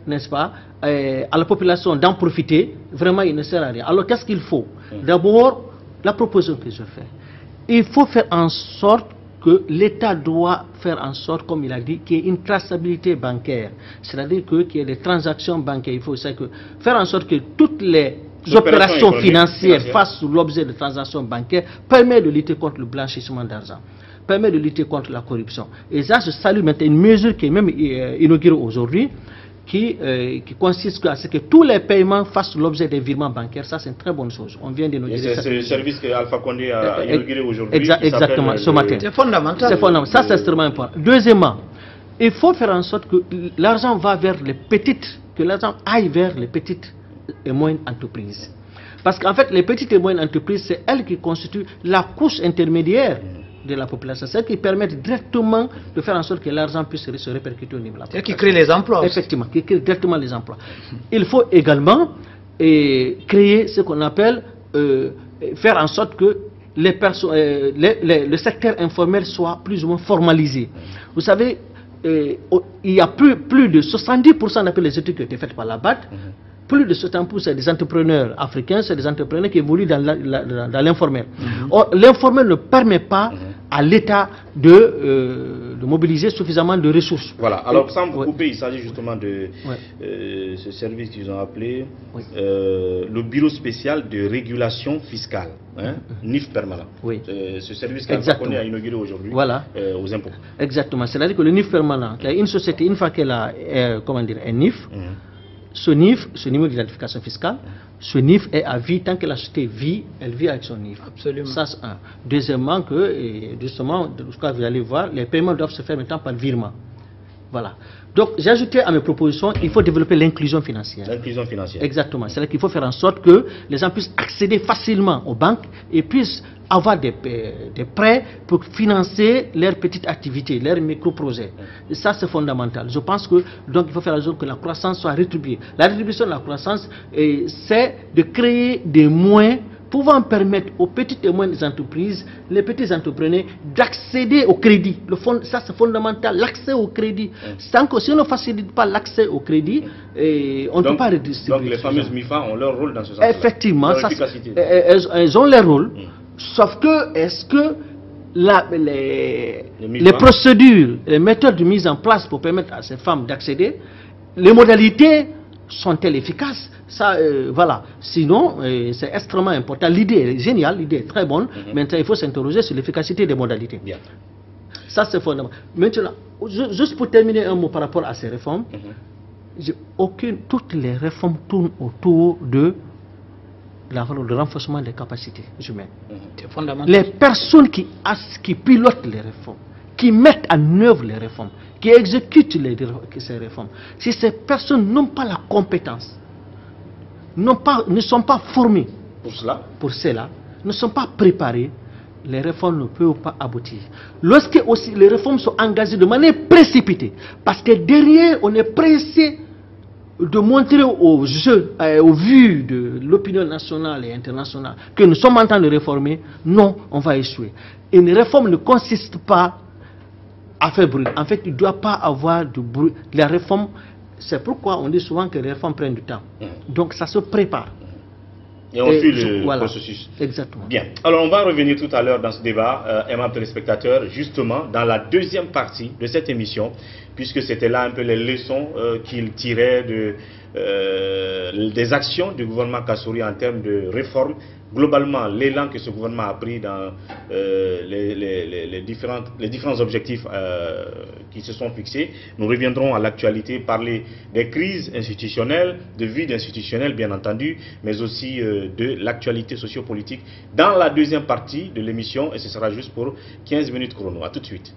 n'est-ce pas, à la population d'en profiter, vraiment il ne sert à rien. Alors qu'est-ce qu'il faut? D'abord, la proposition que je fais. Il faut faire en sorte que l'État doit faire en sorte, comme il a dit, qu'il y ait une traçabilité bancaire. C'est-à-dire qu'il y ait des transactions bancaires. Il faut faire en sorte que toutes les opérations financières fassent sous l'objet de transactions bancaires permettent de lutter contre le blanchissement d'argent, permet de lutter contre la corruption. Et ça, je salue maintenant une mesure qui est même inaugurée aujourd'hui, qui consiste à ce que tous les paiements fassent l'objet des virements bancaires. Ça, c'est une très bonne chose. On vient d'inaugurer ça. C'est le service que Alpha Condé a inauguré aujourd'hui. Exactement, ce matin. C'est fondamental. C'est fondamental. Ça, c'est extrêmement important. Deuxièmement, il faut faire en sorte que l'argent va vers les petites, que l'argent aille vers les petites et moyennes entreprises. Parce qu'en fait, les petites et moyennes entreprises, c'est elles qui constituent la couche intermédiaire de la population. C'est elles qui permettent directement de faire en sorte que l'argent puisse se répercuter au niveau de la population. C'est qui crée les emplois. Effectivement, qui crée directement les emplois. Il faut également créer ce qu'on appelle, faire en sorte que le secteur informel soit plus ou moins formalisé. Vous savez, il y a plus de 70% d'après les études qui ont été faites par la BAD, plus de 70% c'est des entrepreneurs africains, c'est des entrepreneurs qui évoluent dans l'informel. Or, l'informel ne permet pas à l'État de mobiliser suffisamment de ressources. Voilà, alors sans vous couper, il s'agit justement de ce service qu'ils ont appelé le Bureau spécial de régulation fiscale, NIF permanent. Ce service qu'on a inauguré aujourd'hui aux impôts. Exactement, c'est-à-dire que le NIF permanent, une société, une fois qu'elle a un NIF, ce NIF, ce niveau d'identification fiscale, ce NIF est à vie. Tant que la société vit, elle vit avec son NIF. Absolument. Ça, c'est un. Deuxièmement, justement, vous allez voir, les paiements doivent se faire maintenant par virement. Voilà. Donc, j'ai ajouté à mes propositions, il faut développer l'inclusion financière. L'inclusion financière. Exactement. C'est-à-dire qu'il faut faire en sorte que les gens puissent accéder facilement aux banques et puissent avoir des prêts pour financer leurs petites activités, leurs micro-projets. Et ça, c'est fondamental. Je pense que donc il faut faire en sorte que la croissance soit rétribuée. La rétribution de la croissance, c'est de créer des moyens pouvant permettre aux petites et moyennes entreprises, les petits entrepreneurs, d'accéder au crédit. Ça, c'est fondamental, l'accès au crédit. Tant que si on ne facilite pas l'accès au crédit, on ne peut pas redistribuer. Donc les fameuses MIFA ont leur rôle dans ce sens. Effectivement, elles ont leur rôle. Sauf que, est-ce que les procédures, les méthodes de mise en place pour permettre à ces femmes d'accéder, les modalités sont-elles efficaces? Ça, voilà. Sinon, c'est extrêmement important. L'idée est géniale, l'idée est très bonne. Maintenant, il faut s'interroger sur l'efficacité des modalités. Bien. Ça, c'est fondamental. Maintenant, juste pour terminer un mot par rapport à ces réformes, toutes les réformes tournent autour de le renforcement des capacités humaines. C'est fondamental. Les personnes qui pilotent les réformes, qui mettent en œuvre les réformes, qui exécutent ces réformes, si ces personnes n'ont pas la compétence, ne sont pas formées pour cela, ne sont pas préparées, les réformes ne peuvent pas aboutir. Lorsque aussi les réformes sont engagées de manière précipitée, parce que derrière on est pressé de montrer aux jeux, aux vues de l'opinion nationale et internationale que nous sommes en train de réformer, non, on va échouer. Une réforme ne consiste pas à faire bruit. En fait, il ne doit pas avoir de bruit. La réforme, c'est pourquoi on dit souvent que les réformes prennent du temps. Donc ça se prépare. Et on suit le processus. Exactement. Bien. Alors, on va revenir tout à l'heure dans ce débat, aimables téléspectateurs, justement, dans la deuxième partie de cette émission, puisque c'était là un peu les leçons qu'il tirait des actions du gouvernement Kassory en termes de réforme. Globalement, l'élan que ce gouvernement a pris dans les différents objectifs qui se sont fixés. Nous reviendrons à l'actualité, parler des crises institutionnelles, de vide institutionnel bien entendu, mais aussi de l'actualité sociopolitique dans la deuxième partie de l'émission, et ce sera juste pour 15 minutes chrono. A tout de suite.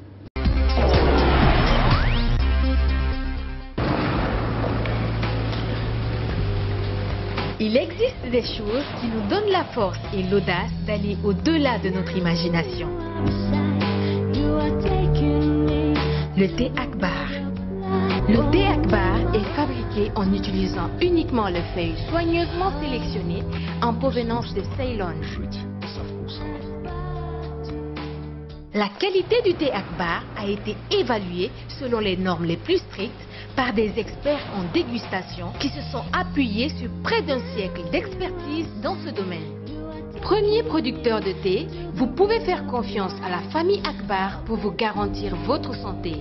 Il existe des choses qui nous donnent la force et l'audace d'aller au-delà de notre imagination. Le thé Akbar. Le thé Akbar est fabriqué en utilisant uniquement les feuilles soigneusement sélectionnées en provenance de Ceylon. La qualité du thé Akbar a été évaluée selon les normes les plus strictes par des experts en dégustation qui se sont appuyés sur près d'un siècle d'expertise dans ce domaine. Premier producteur de thé, vous pouvez faire confiance à la famille Akbar pour vous garantir votre santé.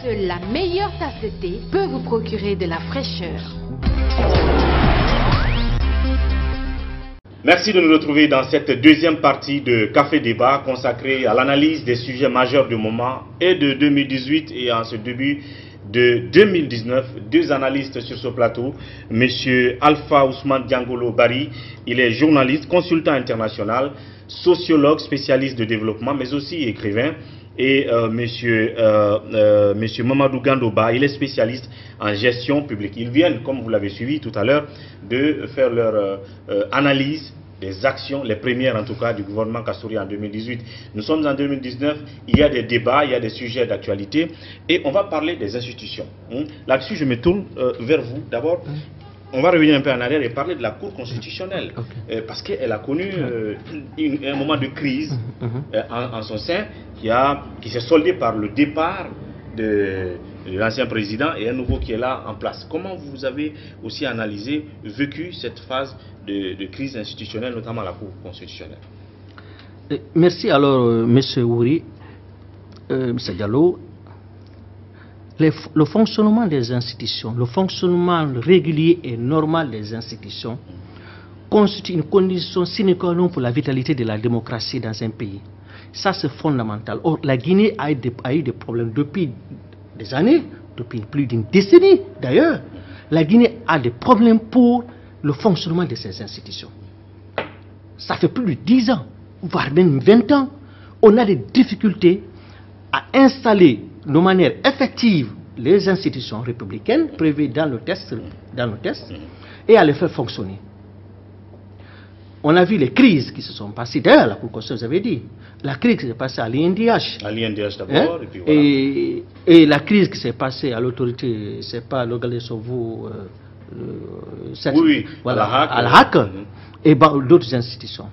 Seule la meilleure tasse de thé peut vous procurer de la fraîcheur. Merci de nous retrouver dans cette deuxième partie de Café Débat consacrée à l'analyse des sujets majeurs du moment et de 2018 et en ce début de 2019. Deux analystes sur ce plateau, M. Alpha Ousmane Diangolo Bari, il est journaliste, consultant international, sociologue, spécialiste de développement, mais aussi écrivain. Et monsieur Mamadou Gandoba, il est spécialiste en gestion publique. Ils viennent, comme vous l'avez suivi tout à l'heure, de faire leur analyse des actions, les premières en tout cas, du gouvernement Kassory en 2018. Nous sommes en 2019, il y a des débats, il y a des sujets d'actualité, et on va parler des institutions. Là-dessus, je me tourne vers vous. D'abord, on va revenir un peu en arrière et parler de la Cour constitutionnelle, parce qu'elle a connu un moment de crise en son sein qui s'est soldé par le départ de l'ancien président et un nouveau qui est là en place. Comment vous avez aussi analysé, vécu cette phase de crise institutionnelle, notamment la Cour constitutionnelle? Merci alors, M. Wouri, M. Diallo. Le fonctionnement des institutions, le fonctionnement régulier et normal des institutions constitue une condition sine qua non pour la vitalité de la démocratie dans un pays. Ça, c'est fondamental. Or, la Guinée a eu des problèmes depuis des années, depuis plus d'une décennie d'ailleurs. La Guinée a des problèmes pour le fonctionnement de ses institutions. Ça fait plus de 10 ans, voire même 20 ans. On a des difficultés à installer de manière effective les institutions républicaines prévues dans le test, et à les faire fonctionner. On a vu les crises qui se sont passées. D'ailleurs, la Cour constitutionnelle, vous avez dit, la crise qui s'est passée à l'INDH. À l'INDH d'abord, et puis voilà. Et la crise qui s'est passée à l'autorité, c'est pas l'organisation vous, voilà, à la HAC, et d'autres institutions.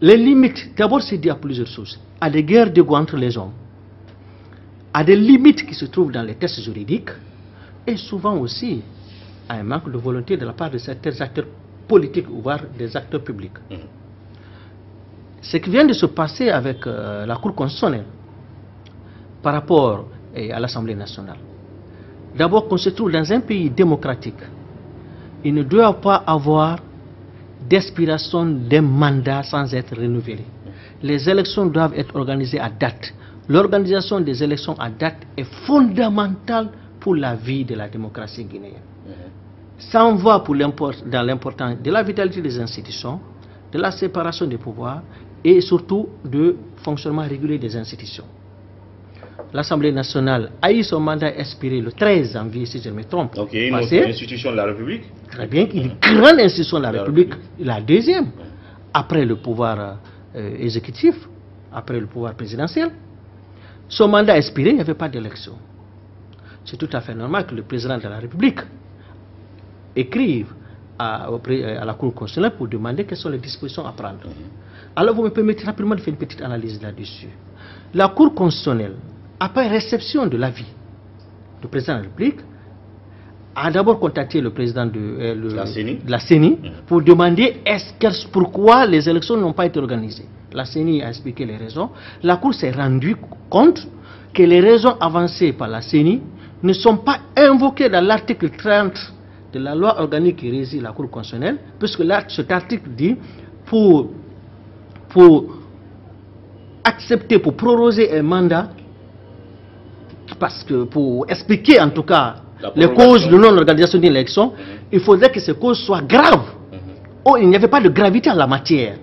Les limites, d'abord, c'est dû à plusieurs choses. À des guerres d'ego entre les hommes, à des limites qui se trouvent dans les textes juridiques, et souvent aussi à un manque de volonté de la part de certains acteurs politiques, voire des acteurs publics. Ce qui vient de se passer avec la Cour constitutionnelle par rapport à l'Assemblée nationale. D'abord qu'on se trouve dans un pays démocratique il ne doit pas avoir d'expiration d'un mandat sans être renouvelé. Les élections doivent être organisées à date. L'organisation des élections à date est fondamentale pour la vie de la démocratie guinéenne. Ça en va dans l'importance de la vitalité des institutions, de la séparation des pouvoirs et surtout du fonctionnement régulier des institutions. L'Assemblée nationale a eu son mandat expiré le 13 janvier, si je ne me trompe. Donc il y a une autre institution de la République. Très bien, une grande institution de la République, la deuxième, après le pouvoir exécutif, après le pouvoir présidentiel. Son mandat expiré, il n'y avait pas d'élection. C'est tout à fait normal que le président de la République écrive à la Cour constitutionnelle pour demander quelles sont les dispositions à prendre. Alors vous me permettez rapidement de faire une petite analyse là-dessus. La Cour constitutionnelle, après réception de l'avis du président de la République, a d'abord contacté le président de la CENI pour demander pourquoi les élections n'ont pas été organisées. La CENI a expliqué les raisons. La Cour s'est rendue compte que les raisons avancées par la CENI ne sont pas invoquées dans l'article 30 de la loi organique qui régit la Cour constitutionnelle, puisque là, cet article dit pour accepter, pour proroger un mandat, parce que pour expliquer en tout cas les causes de non-organisation d'une élection, il faudrait que ces causes soient graves. Or, il n'y avait pas de gravité en la matière.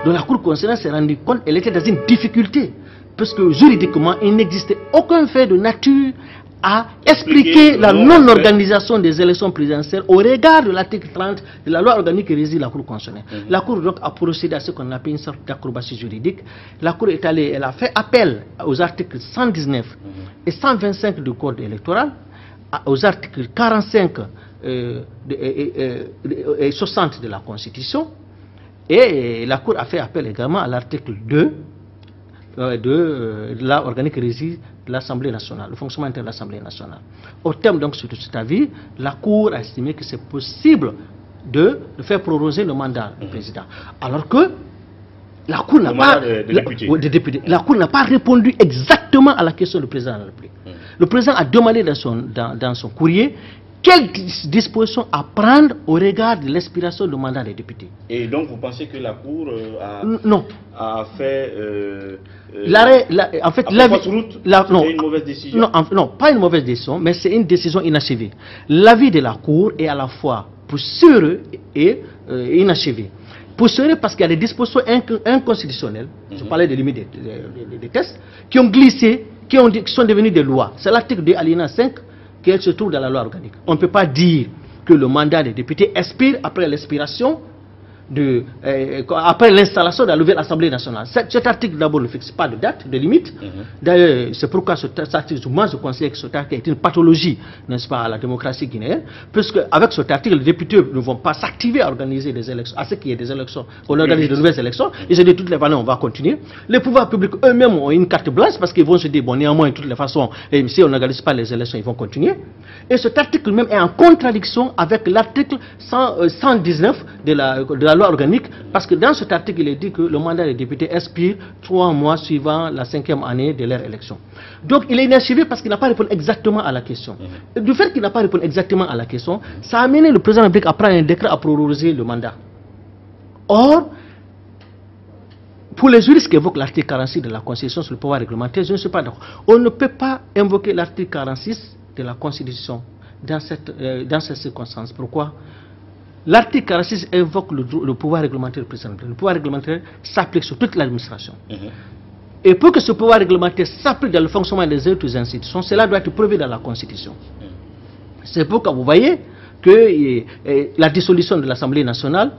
Donc la Cour constitutionnelle s'est rendue compte qu'elle était dans une difficulté, parce que juridiquement, il n'existait aucun fait de nature à expliquer la non-organisation des élections présidentielles au regard de l'article 30 de la loi organique qui régit la Cour constitutionnelle. La Cour donc a procédé à ce qu'on appelle une sorte d'acrobatie juridique. La Cour est allée, elle a fait appel aux articles 119 et 125 du Code électoral, aux articles 45 et 60 de la Constitution, et la Cour a fait appel également à l'article 2 de la organique régit de l'Assemblée nationale, le fonctionnement interne de l'Assemblée nationale. Au terme donc de cet avis, la Cour a estimé que c'est possible de faire proroger le mandat du président. Alors que la Cour n'a pas, la Cour n'a pas répondu exactement à la question du président de la République. Le président a demandé dans son courrier quelles dispositions à prendre au regard de l'expiration du mandat des députés. Et donc vous pensez que la Cour a fait en fait, c'est une mauvaise décision? Non, pas une mauvaise décision, mais c'est une décision inachevée. L'avis de la Cour est à la fois poussiéreux et inachevé. Poussiéreux parce qu'il y a des dispositions inconstitutionnelles, je parlais des limites des tests, qui ont glissé, qui sont devenues des lois. C'est l'article 2 alinéa 5 qui se trouve dans la loi organique. On ne peut pas dire que le mandat des députés expire après l'expiration après l'installation de la nouvelle Assemblée nationale. Cet article d'abord ne fixe pas de date, de limite. D'ailleurs, c'est pourquoi cet article, moi je considère que cet article est une pathologie, n'est-ce pas, à la démocratie guinéenne, puisque avec cet article, les députés ne vont pas s'activer à organiser des élections, à ce qu'il y ait des élections, qu'on organise de nouvelles élections. Et j'ai dit de toutes les façons, on va continuer. Les pouvoirs publics eux-mêmes ont une carte blanche parce qu'ils vont se dire, bon, néanmoins, de toutes les façons, si on n'organise pas les élections, ils vont continuer. Et cet article même est en contradiction avec l'article 119 de la loi organique, parce que dans cet article, il est dit que le mandat des députés expire 3 mois suivant la 5e année de leur élection. Donc il est inachevé parce qu'il n'a pas répondu exactement à la question. Et du fait qu'il n'a pas répondu exactement à la question, ça a amené le président de la République à prendre un décret à proroger le mandat. Or, pour les juristes qui évoquent l'article 46 de la Constitution sur le pouvoir réglementaire, je ne suis pas d'accord. On ne peut pas invoquer l'article 46 de la Constitution dans cette circonstance. Pourquoi? L'article 46 évoque le pouvoir réglementaire du président. Le pouvoir réglementaire s'applique sur toute l'administration. Et pour que ce pouvoir réglementaire s'applique dans le fonctionnement des autres institutions, cela doit être prévu dans la Constitution. C'est pourquoi vous voyez que la dissolution de l'Assemblée nationale,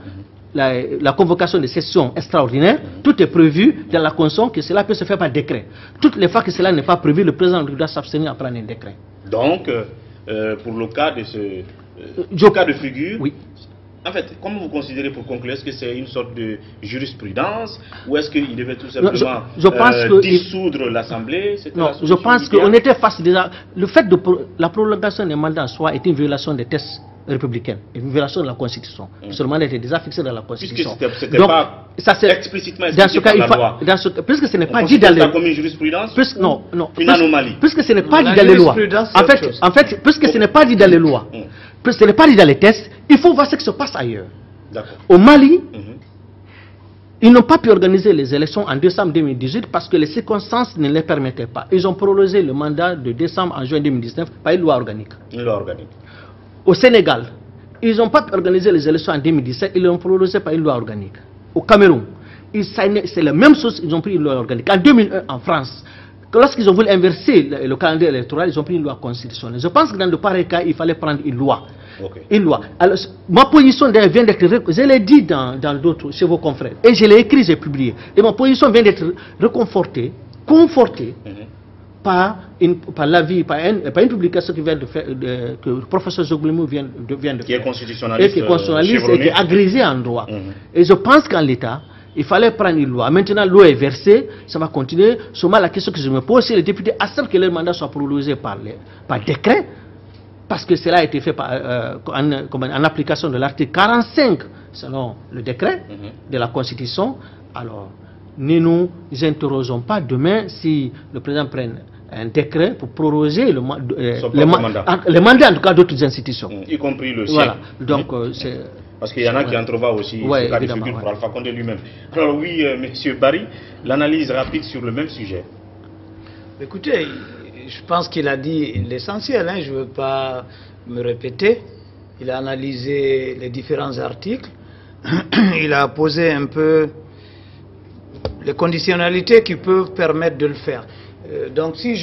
la convocation de sessions extraordinaires, tout est prévu dans la Constitution, que cela peut se faire par décret. Toutes les fois que cela n'est pas prévu, le président doit s'abstenir à prendre un décret. Donc, pour le cas de ce cas de figure, oui. En fait, comment vous considérez, pour conclure, est-ce que c'est une sorte de jurisprudence ou est-ce qu'il devait tout simplement dissoudre l'Assemblée? Non, je pense qu'on était face déjà. Le fait de la prolongation des mandats en soi est une violation des tests républicains, une violation de la Constitution. Ce mandat était déjà fixé dans la Constitution. Puisque c'était pas explicitement expliqué par la loi. Puisque ce n'est pas dit dans les lois. Comme une jurisprudence une anomalie. Puisque ce n'est pas dit dans les lois. En fait, puisque ce n'est pas dit dans les lois. ce n'est pas dit dans les tests, il faut voir ce qui se passe ailleurs. Au Mali, ils n'ont pas pu organiser les élections en décembre 2018 parce que les circonstances ne les permettaient pas. Ils ont prolongé le mandat de décembre en juin 2019 par une loi organique. Une loi organique. Au Sénégal, ils n'ont pas pu organiser les élections en 2017, ils l'ont prolongé par une loi organique. Au Cameroun, c'est la même chose, ils ont pris une loi organique. En 2001, en France, lorsqu'ils ont voulu inverser le calendrier électoral, ils ont pris une loi constitutionnelle. Je pense que dans de pareils cas, il fallait prendre une loi. Une loi. Alors, ma position vient d'être, je l'ai dit dans d'autres, chez vos confrères, et je l'ai écrit, j'ai publié. Et ma position vient d'être reconfortée, confortée par l'avis, par une publication qui vient de faire, que le professeur Zoglimou vient de faire. Qui est constitutionnaliste. Et qui est agrégé en droit. Et je pense qu'en l'état, il fallait prendre une loi. Maintenant, l'eau est versée, ça va continuer. Seulement, la question que je me pose, c'est les députés acceptent que leur mandat soit prolongé par décret, parce que cela a été fait en application de l'article 45, selon le décret de la Constitution. Alors, ne nous interrogeons pas demain si le président prenne un décret pour proroger le mandat, en tout cas, d'autres institutions. Y compris le sien. Voilà. Donc, c'est... Parce qu'il y en a qui entrevoient aussi ce cas de figure pour Alpha Condé lui-même. Alors oui, Monsieur Barry, l'analyse rapide sur le même sujet. Écoutez, je pense qu'il a dit l'essentiel, je ne veux pas me répéter. Il a analysé les différents articles. Il a posé un peu les conditionnalités qui peuvent permettre de le faire. Donc si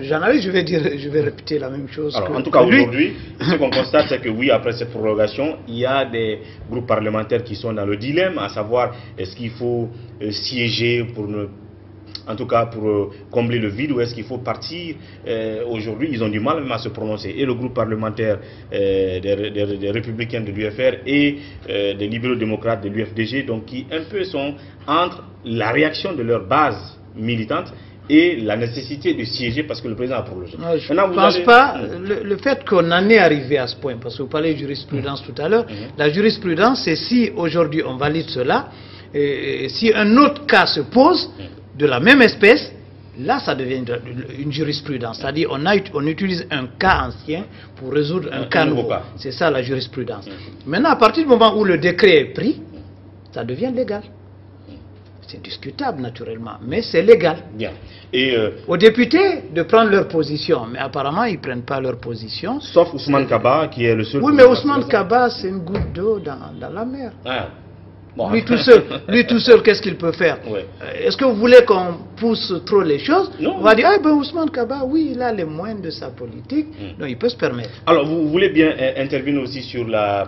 j'analyse, je vais répéter la même chose. Alors, en tout cas, aujourd'hui, ce qu'on constate, c'est que oui, après cette prorogation, il y a des groupes parlementaires qui sont dans le dilemme, à savoir, est-ce qu'il faut siéger pour en tout cas pour combler le vide, ou est-ce qu'il faut partir. Aujourd'hui, ils ont du mal même à se prononcer. Et le groupe parlementaire des Républicains de l'UFR et des libéraux-démocrates de l'UFDG, donc qui un peu sont entre la réaction de leur base militante et la nécessité de siéger parce que le président a prolongé. Je ne pense pas, le fait qu'on en est arrivé à ce point, parce que vous parlez de jurisprudence tout à l'heure, la jurisprudence, c'est si aujourd'hui on valide cela, et si un autre cas se pose de la même espèce, là ça devient une jurisprudence. C'est-à-dire on utilise un cas ancien pour résoudre un cas nouveau. C'est ça la jurisprudence. Maintenant, à partir du moment où le décret est pris, ça devient légal. C'est discutable naturellement, mais c'est légal. Bien. Et aux députés de prendre leur position, mais apparemment ils ne prennent pas leur position. Sauf Ousmane Kaba qui est le seul. Oui, mais Ousmane Kaba, c'est une goutte d'eau dans la mer. Ah. Bon. Lui tout seul, qu'est-ce qu'il peut faire? Est-ce que vous voulez qu'on pousse trop les choses? Non. On va dire, Ousmane Kaba, oui, il a les moyens de sa politique, donc il peut se permettre. Alors, vous voulez bien intervenir aussi sur le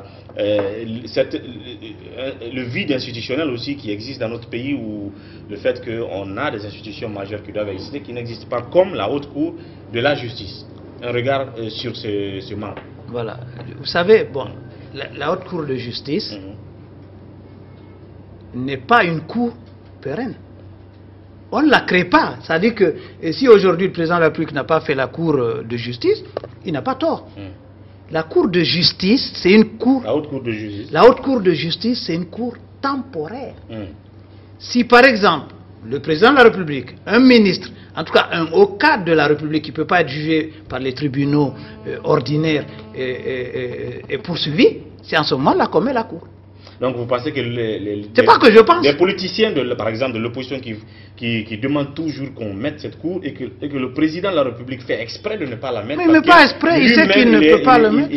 vide institutionnel aussi qui existe dans notre pays, où le fait qu'on a des institutions majeures qui doivent exister, qui n'existent pas, comme la Haute Cour de la Justice. Un regard sur ce manque. Voilà. Vous savez, bon, la Haute Cour de Justice n'est pas une cour pérenne. On ne la crée pas. C'est-à-dire que si aujourd'hui le président de la République n'a pas fait la Cour de justice, il n'a pas tort. La Cour de justice, c'est une cour... La Haute Cour de justice. La Haute Cour de justice, c'est une cour temporaire. Si par exemple, le président de la République, un ministre, en tout cas un haut cadre de la République qui ne peut pas être jugé par les tribunaux ordinaires et poursuivi, c'est en ce moment-là qu'on met la Cour. Donc vous pensez que c'est pas que je pense. Les politiciens, par exemple de l'opposition, qui demandent toujours qu'on mette cette cour et que le président de la République fait exprès de ne pas la mettre. Mais pas exprès, il sait qu'il ne peut pas le mettre.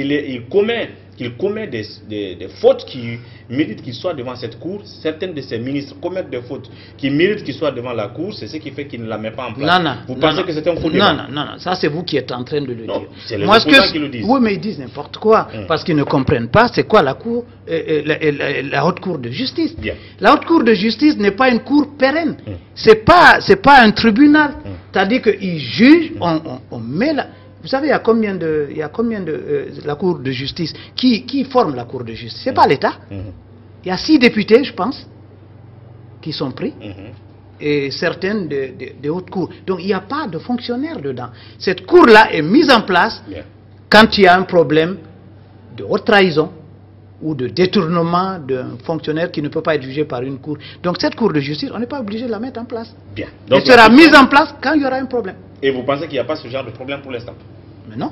Il commet des fautes qui méritent qu'il soit devant cette cour. Certains de ses ministres commettent des fautes qui méritent qu'il soit devant la cour. C'est ce qui fait qu'il ne la met pas en place. Vous pensez que c'est un faux débat? Non, ça c'est vous qui êtes en train de le dire. C'est les opposants qui le disent. Oui, mais ils disent n'importe quoi, parce qu'ils ne comprennent pas c'est quoi la cour, la Haute Cour de Justice. Bien. La Haute Cour de Justice n'est pas une cour pérenne. C'est pas un tribunal. C'est-à-dire qu'ils jugent, on met la... Vous savez, il y a combien de la Cour de justice qui forme la Cour de justice? Ce n'est pas l'État. Il y a 6 députés, je pense, qui sont pris, et certaines de hautes cours. Donc il n'y a pas de fonctionnaire dedans. Cette cour-là est mise en place quand il y a un problème de haute trahison ou de détournement d'un fonctionnaire qui ne peut pas être jugé par une cour. Donc cette Cour de justice, on n'est pas obligé de la mettre en place. Bien. Donc, elle sera mise en place quand il y aura un problème. Et vous pensez qu'il n'y a pas ce genre de problème pour l'instant? Mais non.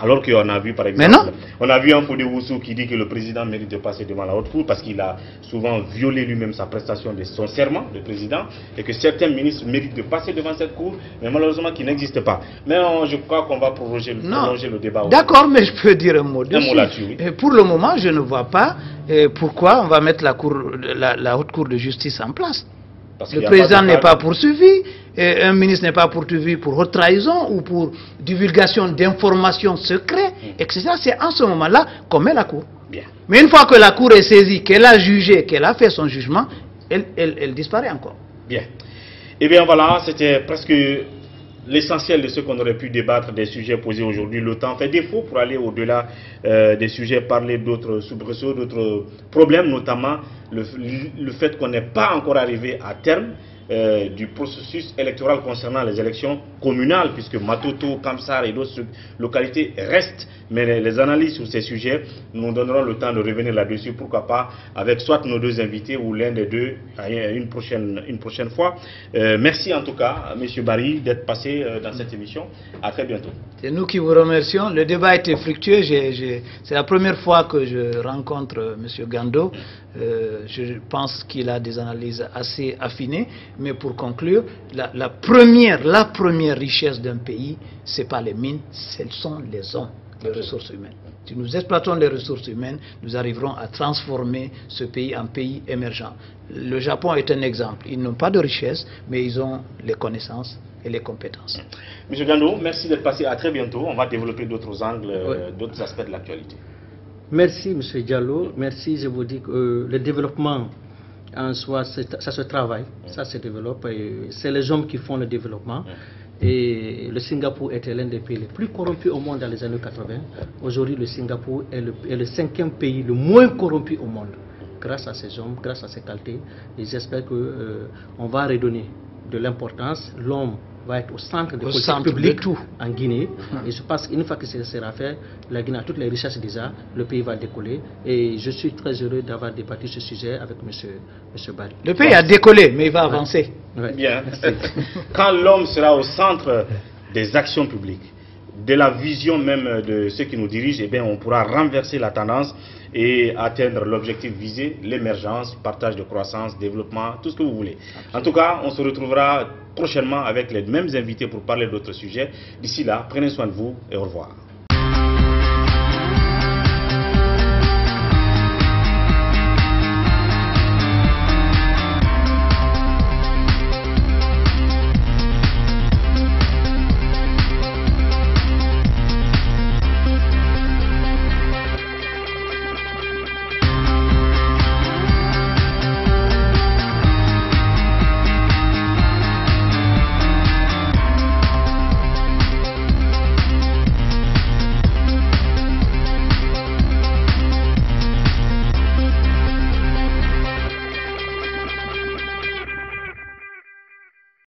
Alors qu'on a vu, par exemple, on a vu un Fodé Woussou qui dit que le président mérite de passer devant la haute cour parce qu'il a souvent violé lui-même sa prestation de son serment de président et que certains ministres méritent de passer devant cette cour, mais malheureusement qui n'existe pas. Mais je crois qu'on va prolonger le débat. D'accord, mais je peux dire un mot dessus. Un mot là-dessus, oui. Et pour le moment, je ne vois pas pourquoi on va mettre la haute cour de justice en place. Le président n'est pas poursuivi, un ministre n'est pas poursuivi pour haute trahison ou pour divulgation d'informations secrètes, etc. C'est en ce moment-là qu'on met la cour. Bien. Mais une fois que la cour est saisie, qu'elle a jugé, qu'elle a fait son jugement, elle disparaît encore. Bien. Eh bien voilà, c'était presque l'essentiel de ce qu'on aurait pu débattre des sujets posés aujourd'hui. Le temps fait défaut pour aller au-delà des sujets, parler d'autres soubresauts, d'autres problèmes, notamment le fait qu'on n'est pas encore arrivé à terme du processus électoral concernant les élections communales, puisque Matoto, Kamsar et d'autres localités restent. Mais les analyses sur ces sujets, nous donnerons le temps de revenir là-dessus, pourquoi pas avec soit nos deux invités ou l'un des deux une prochaine fois. Merci en tout cas, M. Barry, d'être passé dans cette émission. À très bientôt. C'est nous qui vous remercions. Le débat a été fructueux. C'est la première fois que je rencontre M. Gando. Je pense qu'il a des analyses assez affinées. Mais pour conclure, la première richesse d'un pays, ce n'est pas les mines, ce sont les hommes, les ressources humaines. Si nous exploitons les ressources humaines, nous arriverons à transformer ce pays en pays émergent. Le Japon est un exemple. Ils n'ont pas de richesse, mais ils ont les connaissances et les compétences. Monsieur Gando, merci d'être passé. À très bientôt. On va développer d'autres angles, d'autres aspects de l'actualité. Merci, M. Diallo. Merci. Je vous dis que le développement en soi, ça se travaille, ça se développe. C'est les hommes qui font le développement. Et le Singapour était l'un des pays les plus corrompus au monde dans les années 80. Aujourd'hui, le Singapour est le 5e pays le moins corrompu au monde. Grâce à ces hommes, grâce à ces qualités. Et j'espère qu'on va redonner de l'importance. L'homme va être au centre de politique publique en Guinée. Et je pense qu'une fois que ce sera fait, la Guinée a toutes les richesses déjà, le pays va décoller. Et je suis très heureux d'avoir débattu ce sujet avec M. Barry. Le pays a décollé, mais il va avancer. Ouais. Bien. Quand l'homme sera au centre des actions publiques, de la vision même de ceux qui nous dirigent, eh bien, on pourra renverser la tendance et atteindre l'objectif visé, l'émergence, partage de croissance, développement, tout ce que vous voulez. En tout cas, on se retrouvera prochainement avec les mêmes invités pour parler d'autres sujets. D'ici là, prenez soin de vous et au revoir.